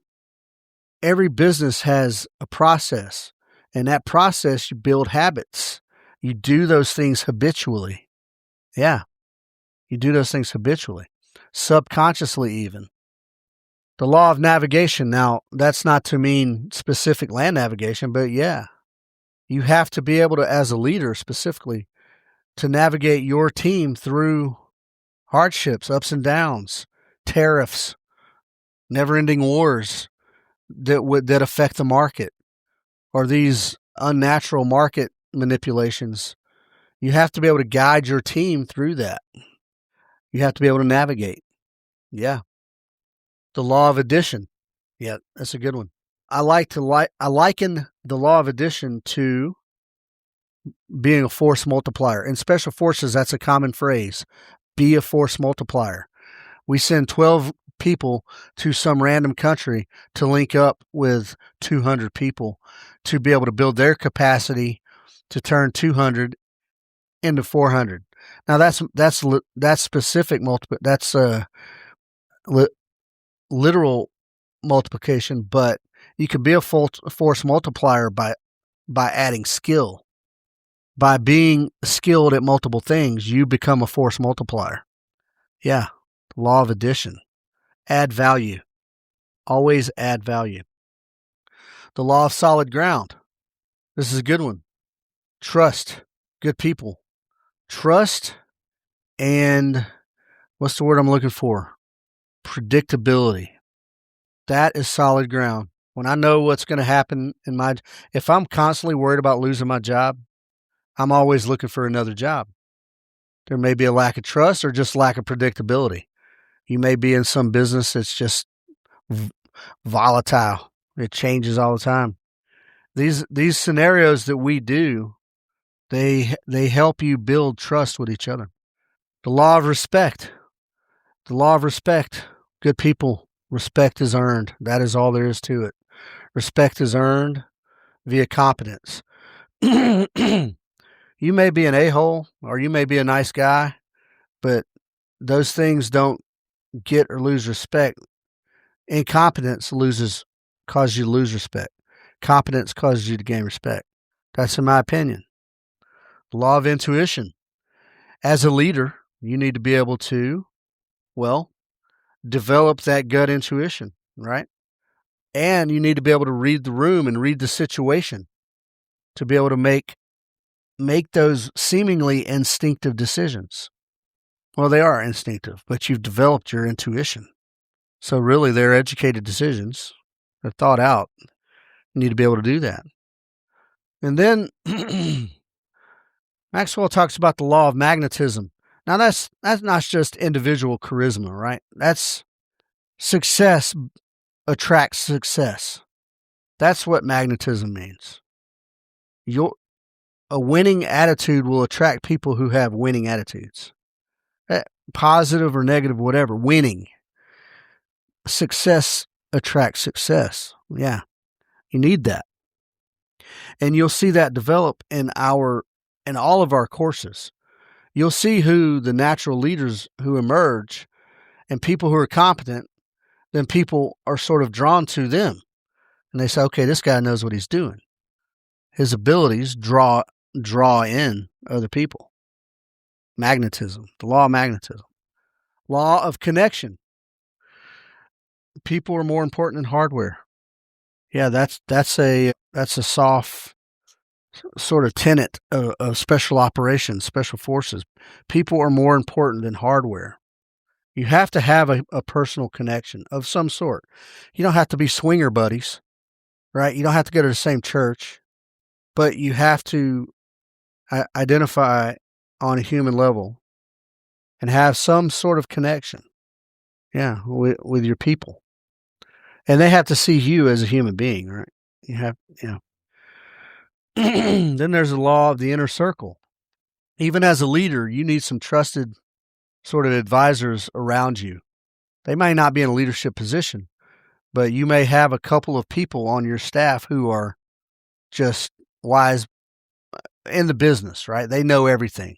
business has a process, and that process, you build habits. You do those things habitually. Yeah, you do those things habitually, subconsciously even. The law of navigation. Now, that's not to mean specific land navigation, but yeah. You have to be able to, as a leader specifically, to navigate your team through hardships, ups and downs, tariffs, never-ending wars that affect the market, or these unnatural market manipulations. You have to be able to guide your team through that. You have to be able to navigate. Yeah. The law of addition. Yeah, that's a good one. I liken the law of addition to being a force multiplier. In special forces, that's a common phrase. Be a force multiplier. We send 12 people to some random country to link up with 200 people to be able to build their capacity to turn 200 into 400. Now that's specific multiple. That's literal multiplication, but you can be a force multiplier by adding skill. By being skilled at multiple things, you become a force multiplier. Yeah, law of addition. Add value. Always add value. The law of solid ground. This is a good one. Trust. Good people. Trust and what's the word I'm looking for? Predictability. That is solid ground. When I know what's going to happen if I'm constantly worried about losing my job, I'm always looking for another job. There may be a lack of trust or just lack of predictability. You may be in some business that's just volatile. It changes all the time. These scenarios that we do, they help you build trust with each other. The law of respect. The law of respect. Good people, respect is earned. That is all there is to it. Respect is earned via competence. You may be an a-hole or you may be a nice guy, but those things don't get or lose respect. Incompetence causes you to lose respect. Competence causes you to gain respect. That's in my opinion. The law of intuition. As a leader, you need to be able to, develop that gut intuition, right? And you need to be able to read the room and read the situation to be able to make those seemingly instinctive decisions. Well, they are instinctive, but you've developed your intuition. So really, they're educated decisions. They're thought out. You need to be able to do that. And then Maxwell talks about the law of magnetism. Now, that's not just individual charisma, right? That's success attracts success. That's what magnetism means. A winning attitude will attract people who have winning attitudes. Positive or negative, whatever, winning. Success attracts success. Yeah, you need that. And you'll see that develop in all of our courses. You'll see who the natural leaders who emerge and people who are competent, then people are sort of drawn to them. And they say, okay, this guy knows what he's doing. His abilities draw in other people. Magnetism, the law of magnetism. Law of connection. People are more important than hardware. Yeah, that's a soft sort of tenet of special operations, special forces. People are more important than hardware. You have to have a personal connection of some sort. You don't have to be swinger buddies, right? You don't have to go to the same church, but you have to identify on a human level and have some sort of connection, with your people. And they have to see you as a human being, right? Then there's the law of the inner circle. Even as a leader, you need some trusted sort of advisors around you. They may not be in a leadership position, but you may have a couple of people on your staff who are just wise in the business, right? They know everything.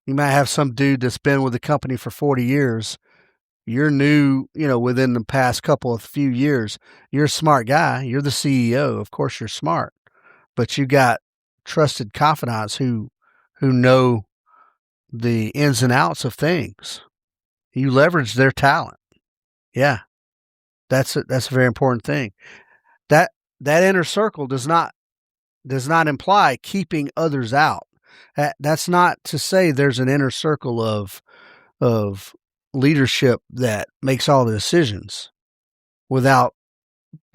You might have some dude that's been with the company for 40 years. You're new, within the past few years. You're a smart guy. You're the CEO. Of course you're smart, but you got trusted confidants who know the ins and outs of things. You leverage their talent. Yeah. That's a very important thing. That inner circle does not imply keeping others out. That's not to say there's an inner circle of leadership that makes all the decisions without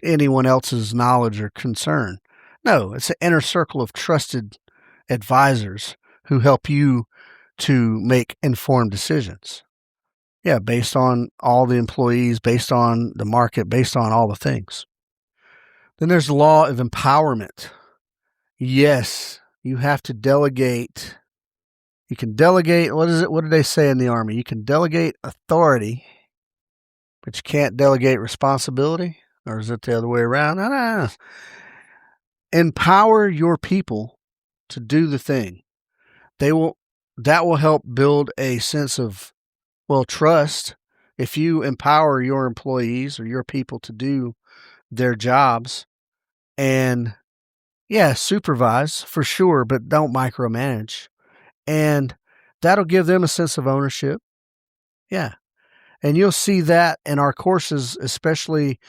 anyone else's knowledge or concern. No, it's an inner circle of trusted advisors who help you to make informed decisions. Yeah, based on all the employees, based on the market, based on all the things. Then there's the law of empowerment. Yes, you have to delegate. You can delegate, what did they say in the Army? You can delegate authority, but you can't delegate responsibility? Or is it the other way around? No. Empower your people to do the thing. That will help build a sense of, trust. If you empower your employees or your people to do their jobs and, supervise for sure, but don't micromanage. And that'll give them a sense of ownership. Yeah. And you'll see that in our courses, especially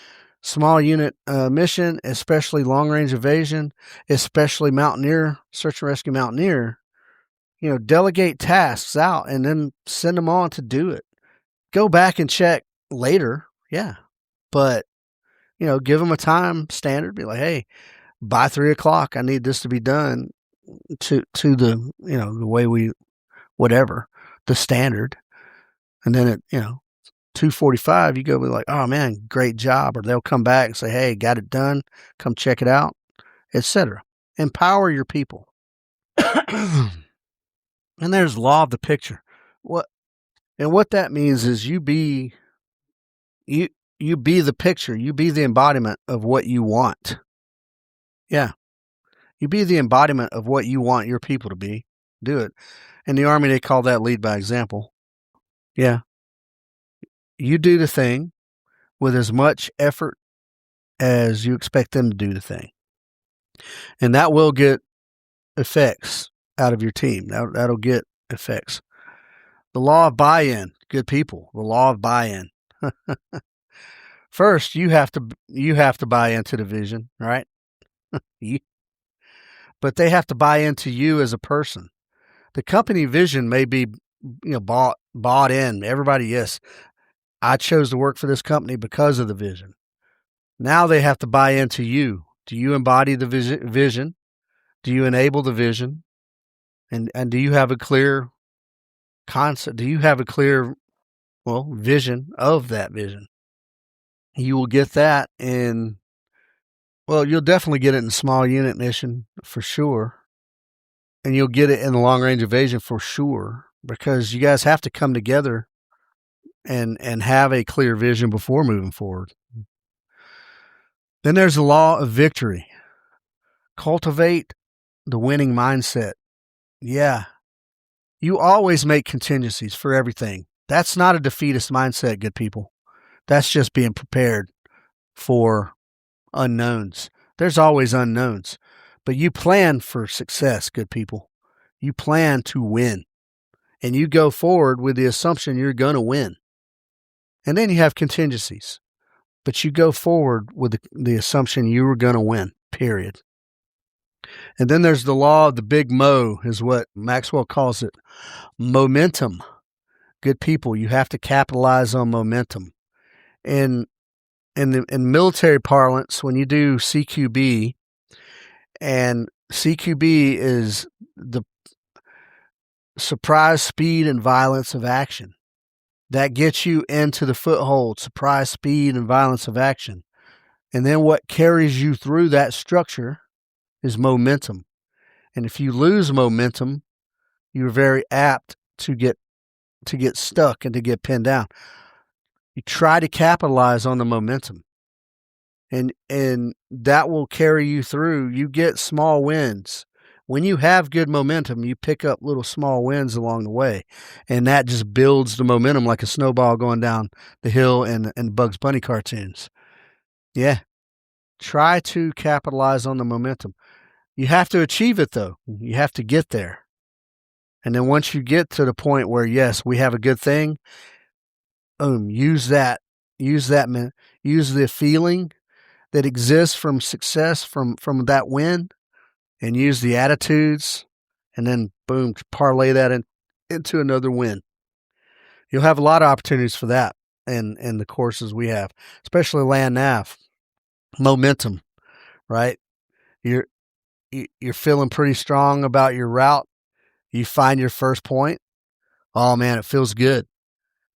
small unit mission, especially long range evasion, especially mountaineer, search and rescue mountaineer. Delegate tasks out and then send them on to do it. Go back and check later. Yeah. But, give them a time standard. Be like, hey, by 3:00, I need this to be done to the, the way whatever, the standard. And then at, 2:45, you go be like, oh man, great job. Or they'll come back and say, hey, got it done. Come check it out, etc. Empower your people. And there's law of the picture. What that means is you be the picture. You be the embodiment of what you want. Yeah. You be the embodiment of what you want your people to be. Do it. In the Army, they call that lead by example. Yeah. You do the thing with as much effort as you expect them to do the thing. And that will get effects out of your team. That'll get effects. The law of buy-in, good people, the law of buy-in. First, you have to buy into the vision, right? But they have to buy into you as a person. The company vision may be, bought in. Everybody, yes, I chose to work for this company because of the vision. Now they have to buy into you. Do you embody the vision? Do you enable the vision? And do you have a clear concept? Do you have a clear, vision of that vision? You will get that you'll definitely get it in small unit mission for sure. And you'll get it in the long range evasion for sure, because you guys have to come together and have a clear vision before moving forward. Then there's the law of victory. Cultivate the winning mindset. Yeah. You always make contingencies for everything. That's not a defeatist mindset, good people. That's just being prepared for unknowns. There's always unknowns, but you plan for success, good people. You plan to win, and you go forward with the assumption you're going to win. And then you have contingencies, but you go forward with the assumption you were going to win, period. And then there's the law of the big mo, is what Maxwell calls it. Momentum. Good people, you have to capitalize on momentum. In military parlance, when you do CQB, and CQB is the surprise, speed, and violence of action. That gets you into the foothold, surprise, speed, and violence of action. And then what carries you through that structure is momentum. And if you lose momentum, you're very apt to get stuck and to get pinned down. You try to capitalize on the momentum. And that will carry you through. You get small wins. When you have good momentum, you pick up little small wins along the way. And that just builds the momentum like a snowball going down the hill in Bugs Bunny cartoons. Yeah. Try to capitalize on the momentum. You have to achieve it, though. You have to get there. And then once you get to the point where, yes, we have a good thing, use that. Use the feeling that exists from success, from that win, and use the attitudes, and then boom, parlay that into another win. You'll have a lot of opportunities for that in the courses we have, especially land nav. Momentum, right? You're feeling pretty strong about your route. You find your first point. Oh man, it feels good.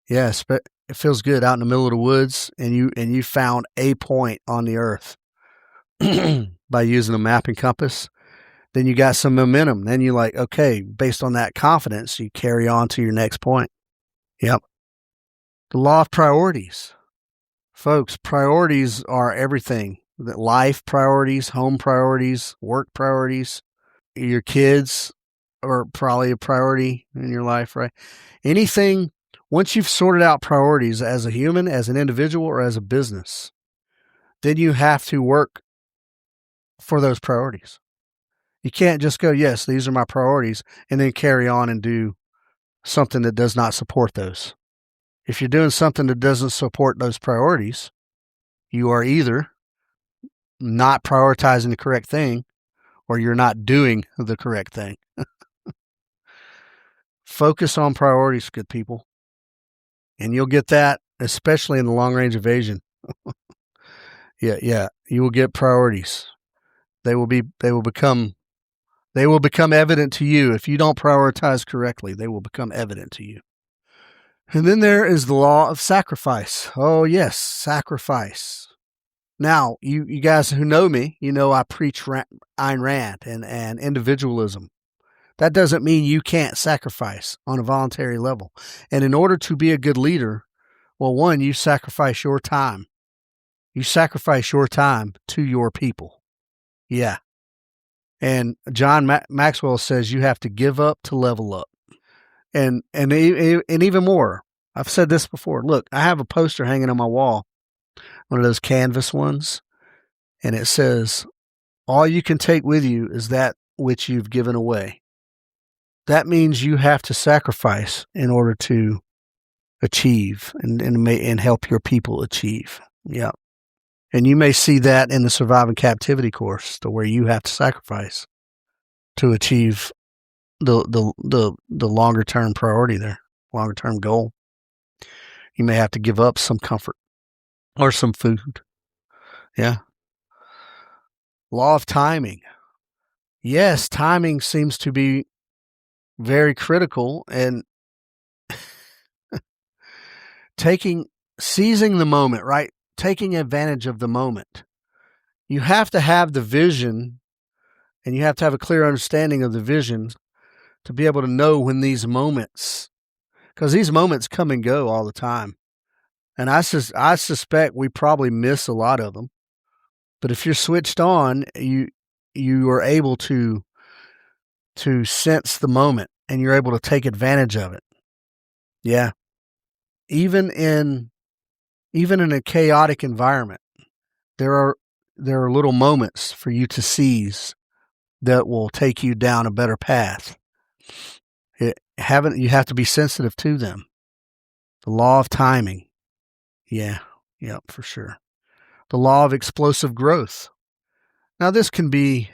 Yes, but it feels good out in the middle of the woods, and you found a point on the earth by using a map and compass. Then you got some momentum. Then you're like, okay, based on that confidence, you carry on to your next point. Yep. The law of priorities. Folks, priorities are everything. Life priorities, home priorities, work priorities. Your kids are probably a priority in your life, right? Anything, once you've sorted out priorities as a human, as an individual, or as a business, then you have to work for those priorities. You can't just go, yes, these are my priorities, and then carry on and do something that does not support those. If you're doing something that doesn't support those priorities, you are either not prioritizing the correct thing, or you're not doing the correct thing. Focus on priorities, good people. And you'll get that, especially in the long range evasion. Yeah. You will get priorities. They will become evident to you. If you don't prioritize correctly, they will become evident to you. And then there is the law of sacrifice. Oh yes, sacrifice. Now, you guys who know me, you know I preach Ayn Rand and individualism. That doesn't mean you can't sacrifice on a voluntary level. And in order to be a good leader, well, one, you sacrifice your time. You sacrifice your time to your people. Yeah. And John Maxwell says you have to give up to level up. And even more. I've said this before. Look, I have a poster hanging on my wall, one of those canvas ones, and it says, all you can take with you is that which you've given away. That means you have to sacrifice in order to achieve and help your people achieve. Yeah. And you may see that in the Surviving Captivity course, to where you have to sacrifice to achieve the longer term priority there, longer term goal. You may have to give up some comfort or some food. Yeah. Law of timing. Yes, timing seems to be very critical, and seizing the moment, right? taking advantage of the moment. You have to have the vision, and you have to have a clear understanding of the vision to be able to know when these moments, because these moments come and go all the time. And I suspect we probably miss a lot of them. But if you're switched on, you are able to sense the moment, and you're able to take advantage of it. Yeah. Even in a chaotic environment, there are little moments for you to seize that will take you down a better path. You have to be sensitive to them. The law of timing. Yeah, for sure. The law of explosive growth. Now this can be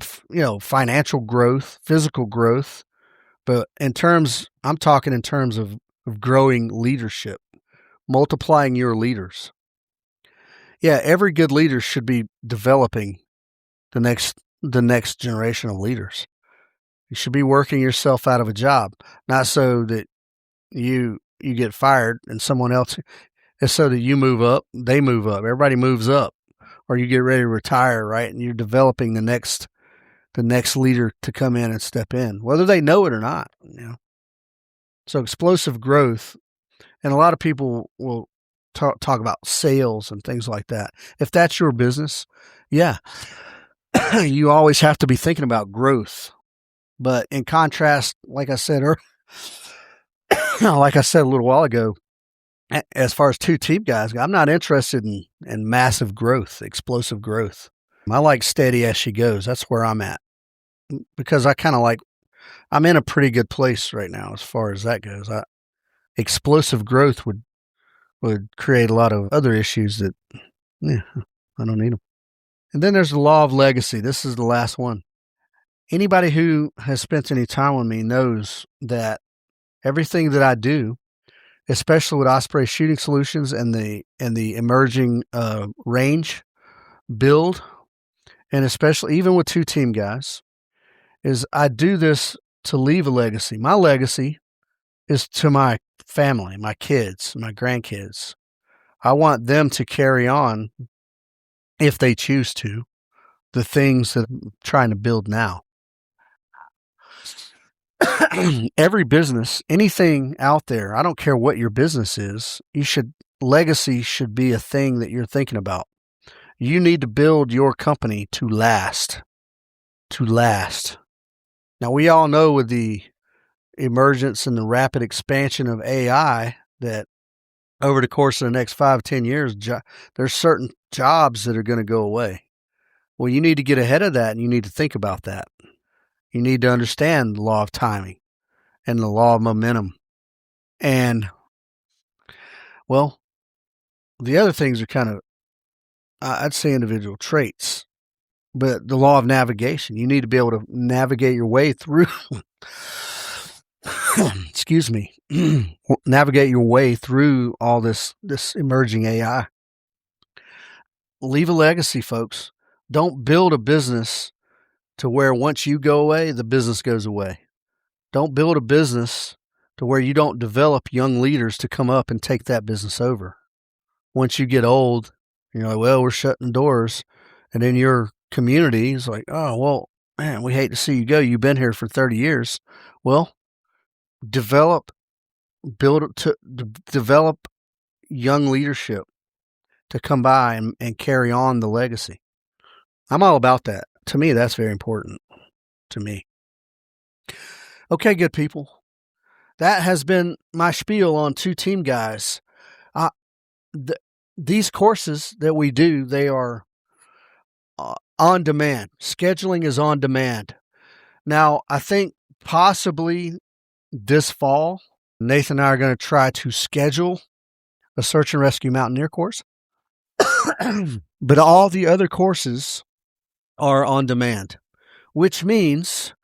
financial growth, physical growth, but I'm talking in terms of growing leadership, multiplying your leaders. Yeah, every good leader should be developing the next generation of leaders. You should be working yourself out of a job, not so that you get fired and someone else. It's so that you move up, they move up, everybody moves up, or you get ready to retire, right? And you're developing the next leader to come in and step in, whether they know it or not. So explosive growth, and a lot of people will talk about sales and things like that. If that's your business, yeah, you always have to be thinking about growth. But in contrast, like I said a little while ago, as far as two team guys, I'm not interested in massive growth, explosive growth. I like steady as she goes. That's where I'm at, because I'm in a pretty good place right now as far as that goes. Explosive growth would create a lot of other issues that, I don't need them. And then there's the law of legacy. This is the last one. Anybody who has spent any time with me knows that everything that I do, especially with Osprey Shooting Solutions and the emerging range build, and especially even with two team guys, is I do this to leave a legacy. My legacy is to my family, my kids, my grandkids. I want them to carry on, if they choose to, the things that I'm trying to build now. Every business, anything out there, I don't care what your business is, legacy should be a thing that you're thinking about. You need to build your company to last. Now, we all know with the emergence and the rapid expansion of AI that over the course of the next 5-10 years, there's certain jobs that are going to go away. Well, you need to get ahead of that, and you need to think about that. You need to understand the law of timing and the law of momentum. And, well, the other things are kind of, I'd say, individual traits. But the law of navigation, you need to be able to navigate your way through, navigate your way through all this emerging AI. Leave a legacy, folks. Don't build a business to where once you go away, the business goes away. Don't build a business to where you don't develop young leaders to come up and take that business over. Once you get old, you're like, well, we're shutting doors. And then your community is like, oh, well, man, we hate to see you go. You've been here for 30 years. Well, develop young leadership to come by and carry on the legacy. I'm all about that. To me, that's very important to me. Okay, good people. That has been my spiel on two team guys. These courses that we do, they are on demand. Scheduling is on demand. Now, I think possibly this fall, Nathan and I are going to try to schedule a search and rescue mountaineer course. But all the other courses are on demand, which means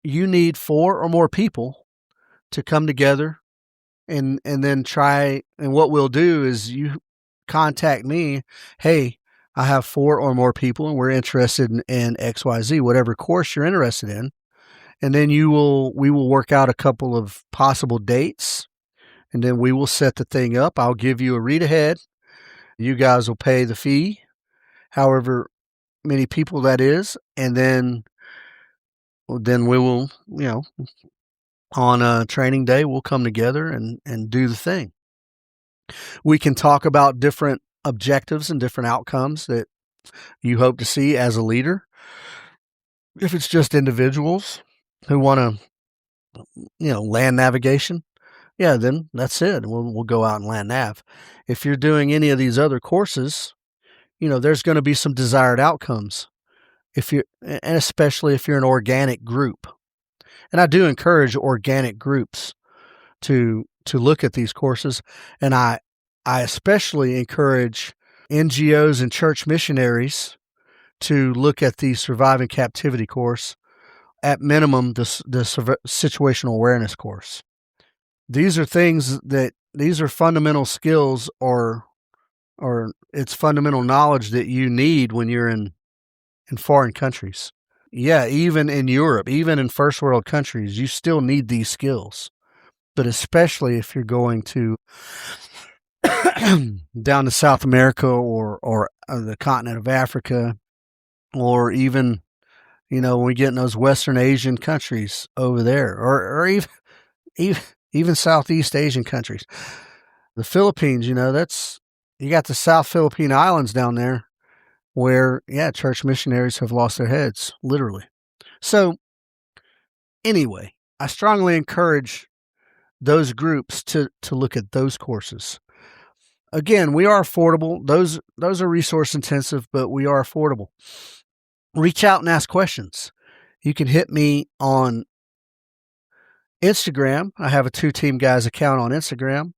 you need 4 or more people to come together and then try. And what we'll do is you contact me. Hey, I have 4 or more people and we're interested in XYZ, whatever course you're interested in. And then we will work out a couple of possible dates, and then we will set the thing up. I'll give you a read ahead. You guys will pay the fee, however many people that is, and then we will, on a training day, we'll come together and do the thing. We can talk about different objectives and different outcomes that you hope to see as a leader. If it's just individuals who want to, land navigation, then that's it. We'll go out and land nav. If you're doing any of these other courses, there's going to be some desired outcomes. And especially if you're an organic group. And I do encourage organic groups to look at these courses. And I especially encourage NGOs and church missionaries to look at the Surviving Captivity course, at minimum the situational awareness course. These are these are fundamental skills or it's fundamental knowledge that you need when you're in foreign countries. Yeah, even in Europe, even in first world countries, you still need these skills. But especially if you're going to down to South America or the continent of Africa, or even, when we get in those Western Asian countries over there, or even Southeast Asian countries. The Philippines, you got the South Philippine Islands down there where, church missionaries have lost their heads, literally. So anyway, I strongly encourage those groups to look at those courses. Again, we are affordable. Those are resource intensive, but we are affordable. Reach out and ask questions. You can hit me on Instagram. I have a 2Team Guys account on Instagram.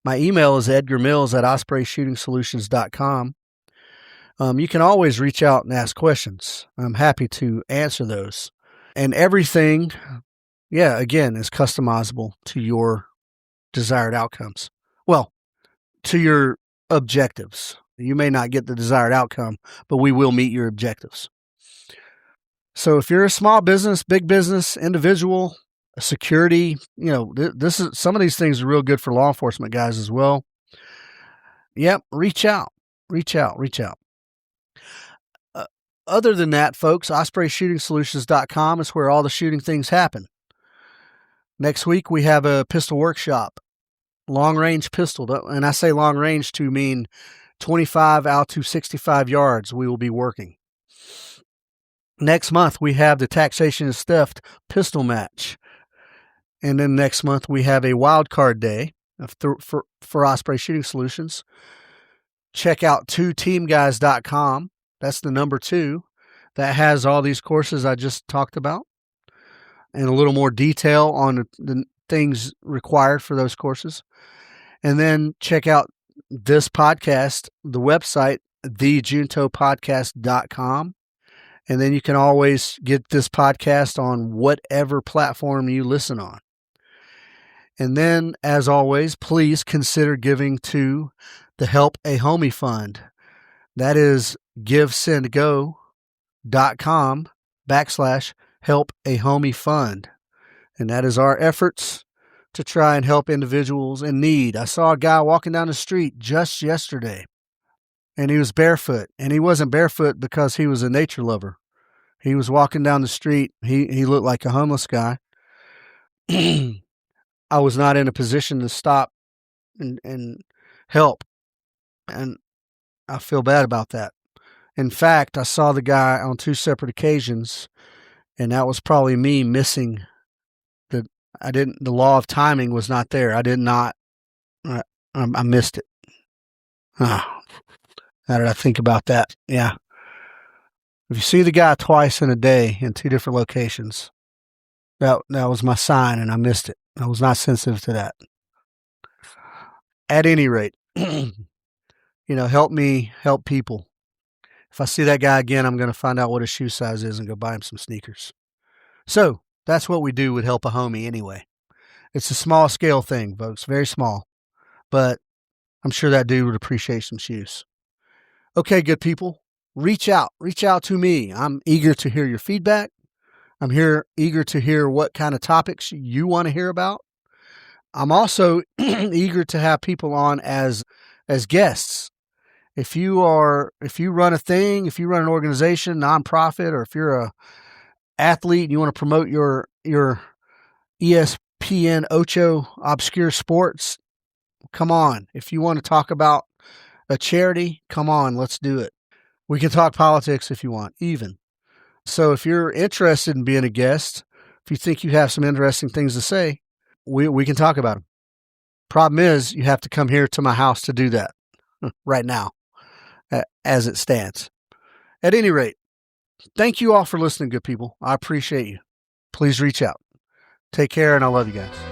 My email is edgarmills@ospreyshootingsolutions.com. You can always reach out and ask questions. I'm happy to answer those. And everything, again, is customizable to your desired outcomes. Well, to your objectives. You may not get the desired outcome, but we will meet your objectives. So if you're a small business, big business, individual, security, some of these things are real good for law enforcement guys as well. Yep, reach out. Other than that, folks, ospreyshootingsolutions.com is where all the shooting things happen. Next week, we have a pistol workshop, long-range pistol. And I say long-range to mean 25 out to 65 yards we will be working. Next month, we have the taxation and theft pistol match. And then next month, we have a wild card day for Osprey Shooting Solutions. Check out 2teamguys.com. That's the number 2. That has all these courses I just talked about and a little more detail on the things required for those courses. And then check out this podcast, the website, thejuntopodcast.com. And then you can always get this podcast on whatever platform you listen on. And then, as always, please consider giving to the Help a Homie Fund. That is givesendgo.com/Help a Homie Fund. And that is our efforts to try and help individuals in need. I saw a guy walking down the street just yesterday, and he was barefoot. And he wasn't barefoot because he was a nature lover. He was walking down the street. He looked like a homeless guy. I was not in a position to stop and help. And I feel bad about that. In fact, I saw the guy on 2 separate occasions, and that was probably me missing the law of timing was not there. I missed it. How did I think about that? Yeah. If you see the guy twice in a day in 2 different locations, that was my sign, and I missed it. I was not sensitive to that. At any rate, help me help people. If I see that guy again, I'm going to find out what his shoe size is and go buy him some sneakers. So that's what we do with Help a Homie anyway. It's a small scale thing, folks, very small. But I'm sure that dude would appreciate some shoes. Okay, good people, reach out to me. I'm eager to hear your feedback. I'm eager to hear what kind of topics you want to hear about. I'm also eager to have people on as guests. If you run a thing, if you run an organization, nonprofit, or if you're a athlete and you want to promote your ESPN Ocho obscure sports, come on. If you want to talk about a charity, come on, let's do it. We can talk politics if you want, even. So if you're interested in being a guest, if you think you have some interesting things to say, we can talk about them. Problem is, you have to come here to my house to do that right now, as it stands. At any rate, thank you all for listening, good people. I appreciate you. Please reach out. Take care, and I love you guys.